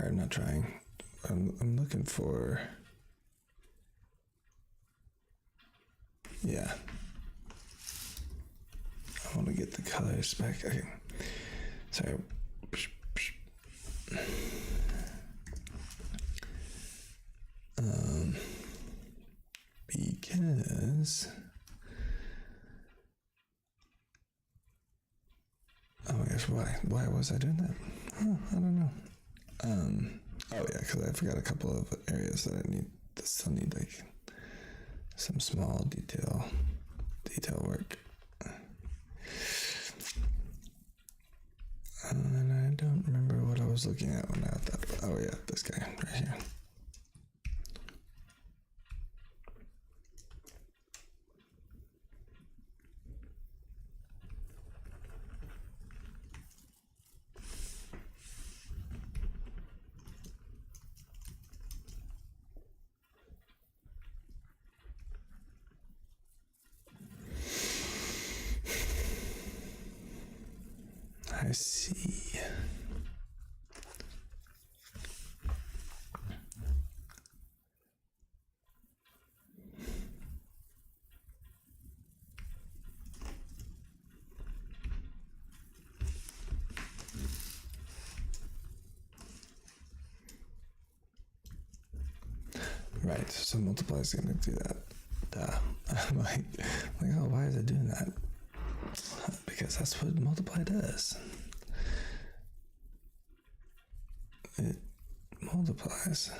Or not trying. I'm looking for... Yeah. I want to get the colors back. Okay. Sorry. Because... Oh my gosh, why? Why was I doing that? Oh, I don't know. Oh yeah, because I forgot a couple of areas that still need like some small detail work. And I don't remember what I was looking at when I thought, oh yeah, this guy right here. I see. Right, so multiply is going to do that. Duh. I'm like, oh, why is it doing that? Because that's what multiply does. It multiplies.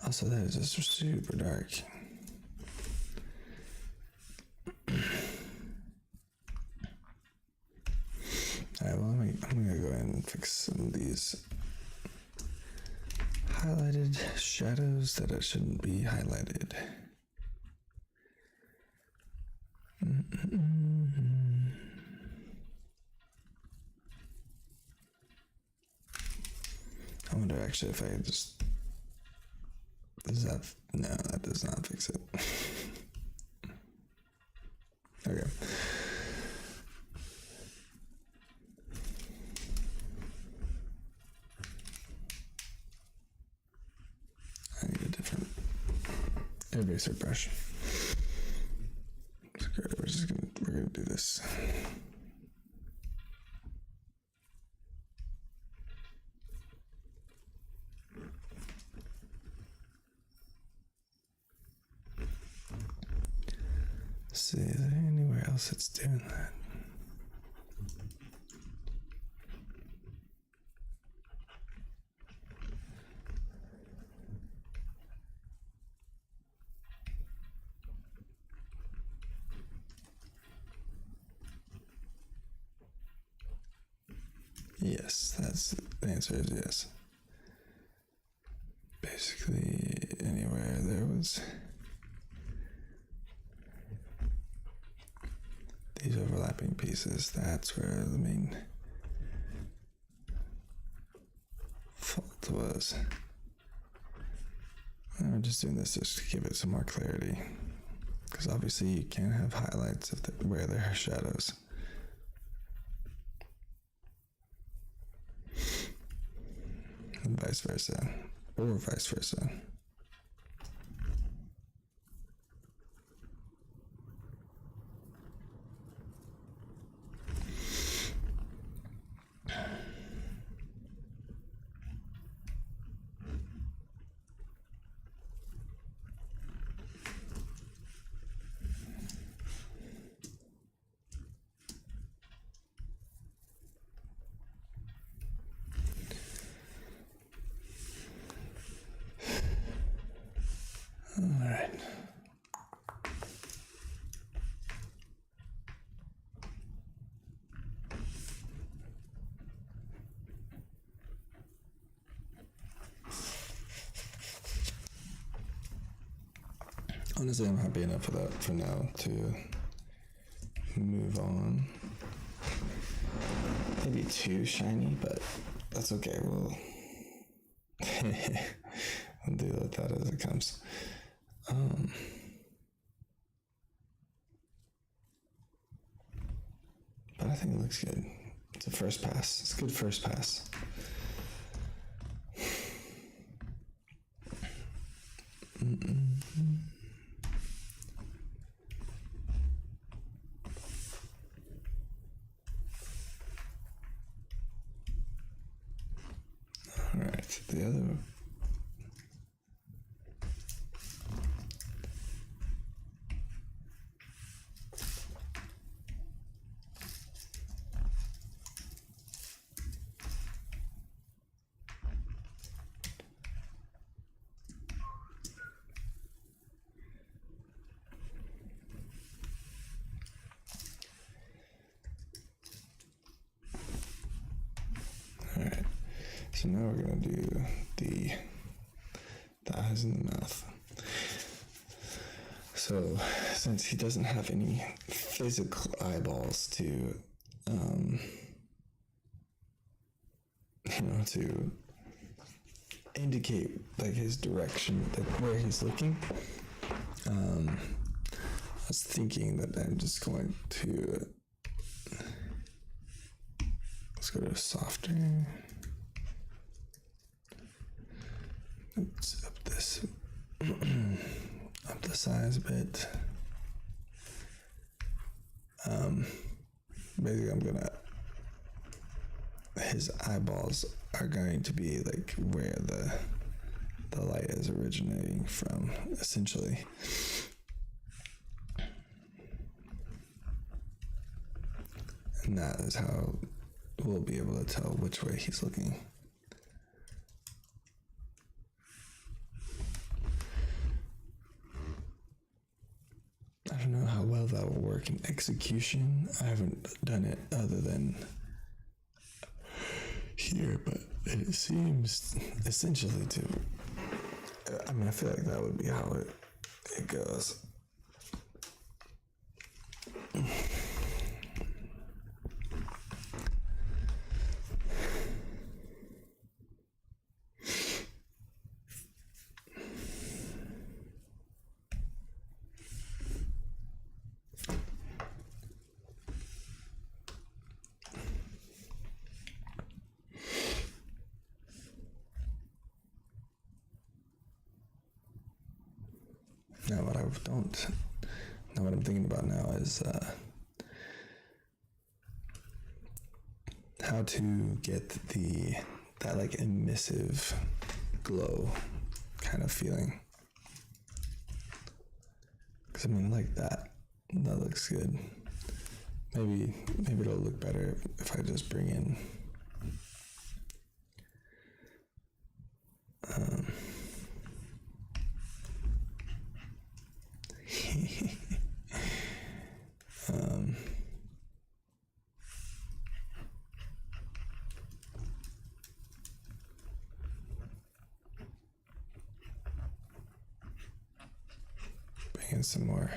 Also, that is just super dark. Alright, well, I'm gonna go ahead and fix some of these highlighted shadows that it shouldn't be highlighted. I wonder actually if I just... Does that... No, that does not fix it. Okay. I need a different eraser brush. We're gonna do this. See, is there anywhere else that's doing that? Yes, the answer is yes. Basically, anywhere there was these overlapping pieces, that's where the main fault was. I'm just doing this just to give it some more clarity. Because obviously you can't have highlights where there are shadows. And vice versa. Or vice versa. All right. Honestly, I'm happy enough for that for now to move on. Maybe too shiny, but that's okay. We'll deal with that as it comes. But I think it looks good. It's a first pass. It's a good first pass. All right, the other. All right, so now we're gonna do the eyes and the mouth. So since he doesn't have any physical eyeballs to, to indicate like his direction, like where he's looking, I was thinking that I'm just going to, let's go to softer. Let's up this, up the size a bit. Basically I'm gonna, his eyeballs are going to be like where the light is originating from, essentially. And that is how we'll be able to tell which way he's looking. I don't know how well that will work in execution. I haven't done it other than here, but it seems essentially to, I mean, I feel like that would be how it goes. Now what I'm thinking about now is how to get that like emissive glow kind of feeling. Because I mean, like that looks good. Maybe it'll look better if I just bring in bring in some more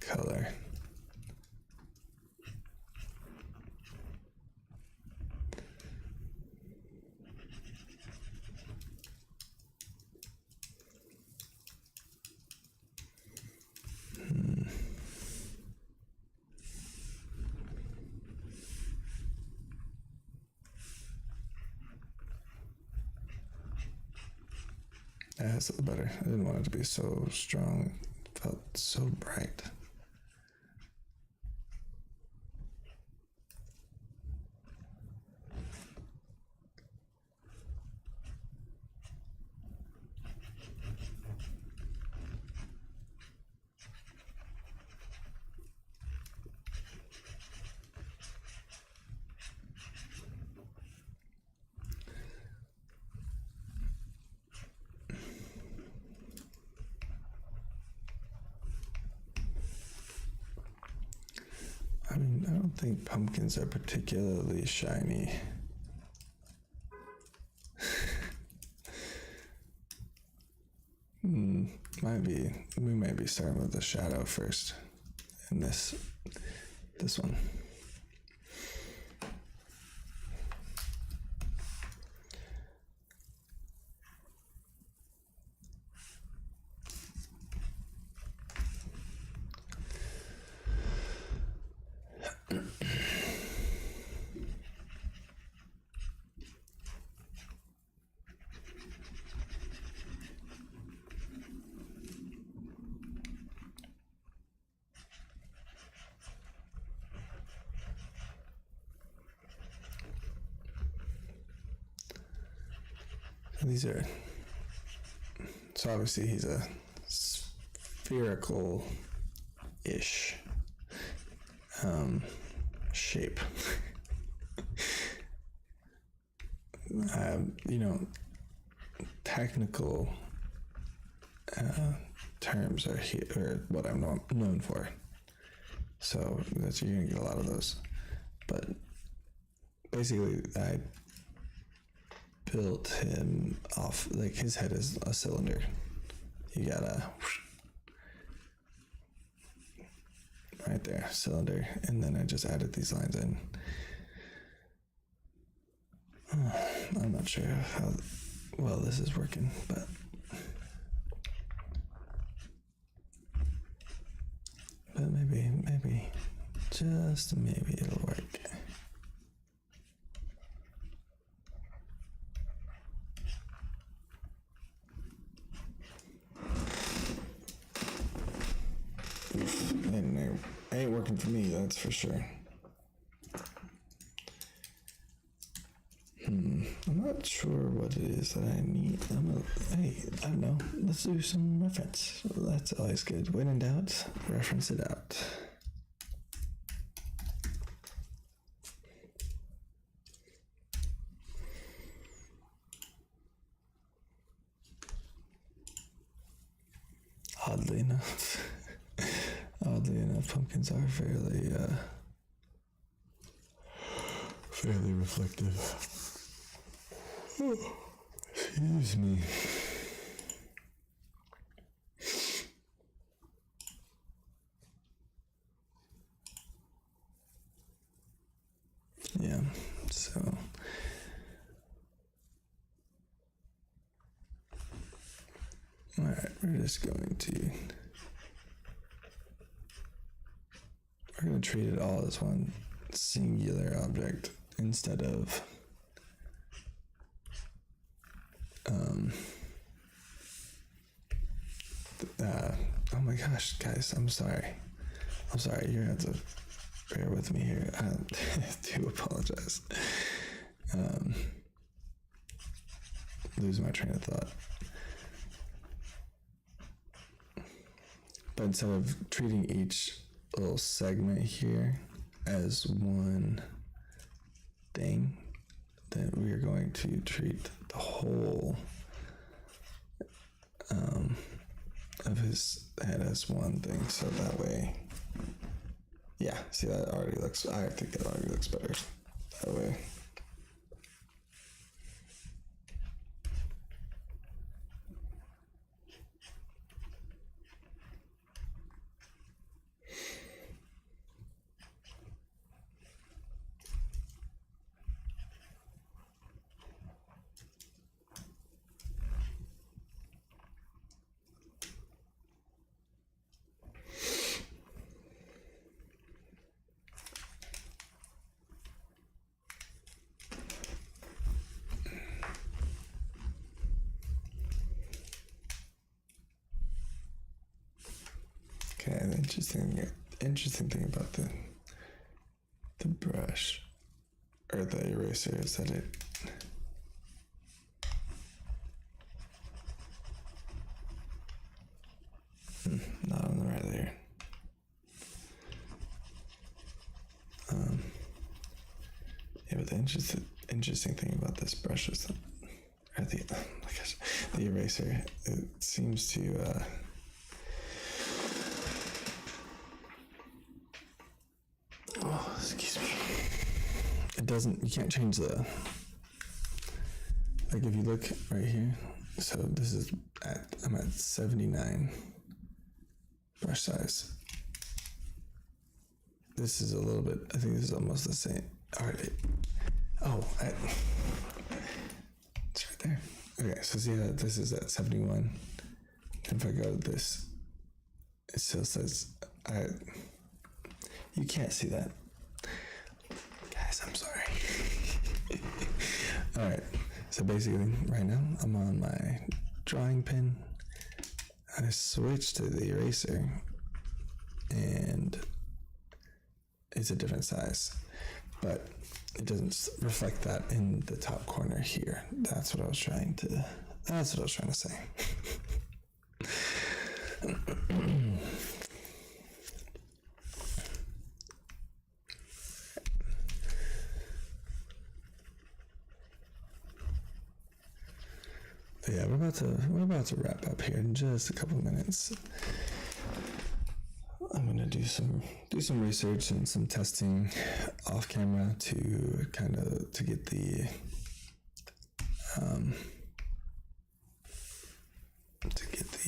color. that's better. I didn't want it to be so strong. It felt so bright. I mean, I don't think pumpkins are particularly shiny. Might be. We might be starting with the shadow first in this one. These are, so obviously he's a spherical-ish shape. Technical terms are here, or what I'm known for. So that's, you're gonna get a lot of those. But basically, I built him off, like, his head is a cylinder. You got right there, cylinder, and then I just added these lines in. I'm not sure how well this is working, but maybe, just maybe it'll work. And it ain't working for me, that's for sure. I'm not sure what it is that I need. I don't know. Let's do some reference. That's always good. When in doubt, reference it out. Oddly enough, pumpkins are fairly reflective. Excuse me. Yeah, so all right, we're going to treat it all as one singular object instead of oh my gosh, guys, I'm sorry, you're gonna have to bear with me here. I do apologize. Lose my train of thought. But instead of treating each little segment here as one thing, then we are going to treat the whole of his head as one thing. So that way, yeah, see, that already looks, I think that already looks better that way. Okay, the interesting thing about the brush or the eraser is that it not on the right layer. Yeah, but the interesting thing about this brush is that, or the eraser, it seems to excuse me. It doesn't. You can't change the. Like if you look right here, so this is I'm at 79 brush size. This is a little bit. I think this is almost the same. All right. It's right there. Okay, so see how this is at 71. If I go to this, it still says you can't see that. Guys, I'm sorry. All right. So basically, right now, I'm on my drawing pen. I switched to the eraser, and it's a different size, but it doesn't reflect that in the top corner here. That's what I was trying to say. But yeah, we're about to wrap up here in just a couple minutes. I'm gonna do some research and some testing off camera to get the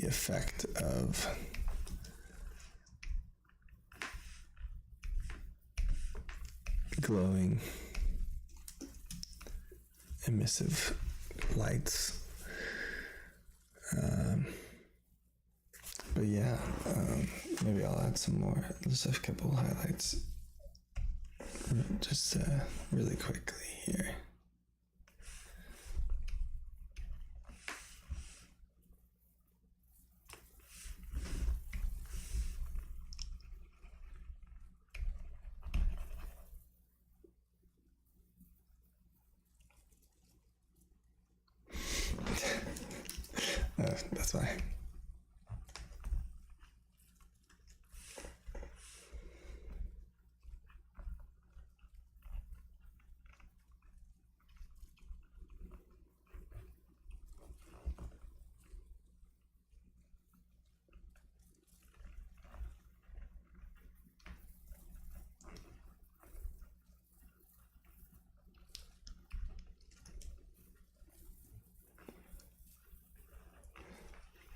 effect of glowing emissive lights. But yeah, maybe I'll add some more, just a couple highlights, just really quickly here. That's fine.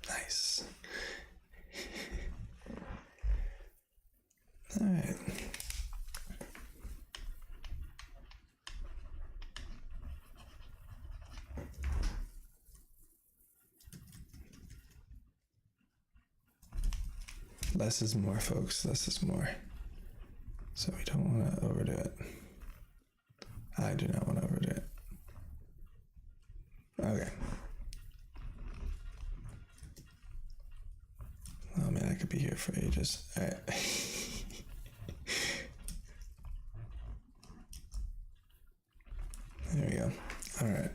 Nice. All right. Less is more, folks. Less is more. So we don't want to overdo it. I do not want to overdo it. Okay. Oh man, I could be here for ages. All right. There we go. All right.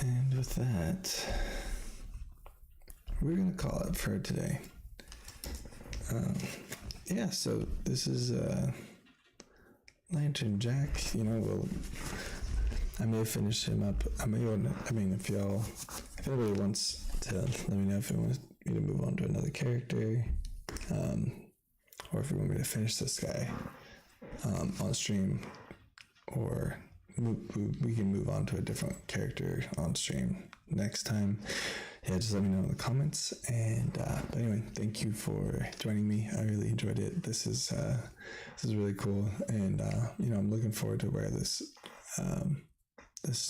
And with that, we're gonna call it for today. Yeah, so this is Lantern Jack. I may finish him up. If anybody wants to let me know if you want me to move on to another character, or if you want me to finish this guy on stream, or we can move on to a different character on stream next time. Yeah, just let me know in the comments. And but anyway, thank you for joining me. I really enjoyed it. This is really cool, and I'm looking forward to where this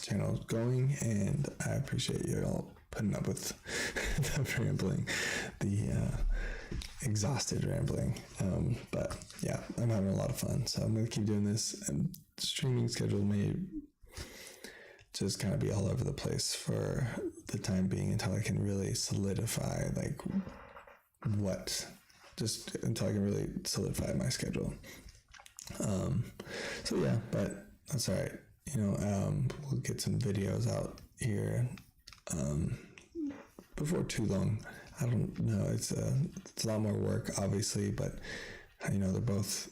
channel is going. And I appreciate you all putting up with the rambling, the exhausted rambling. But yeah, I'm having a lot of fun, so I'm gonna keep doing this. And streaming schedule may just kind of be all over the place for the time being until I can really solidify until I can really solidify my schedule. So yeah, but that's all right. We'll get some videos out here before too long. I don't know. It's a lot more work, obviously, but they're both.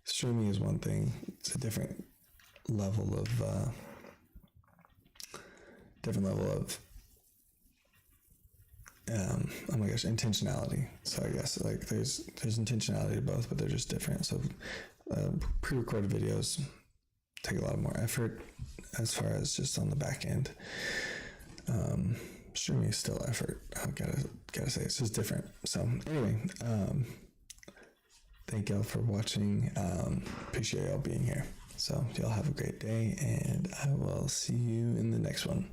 Streaming is one thing. It's a different level of intentionality. So I guess there's intentionality to both, but they're just different. So pre-recorded videos take a lot more effort as far as just on the back end. Streaming is still effort. I gotta say, it's just different. So anyway, thank y'all for watching. Appreciate y'all being here. So y'all have a great day, and I will see you in the next one.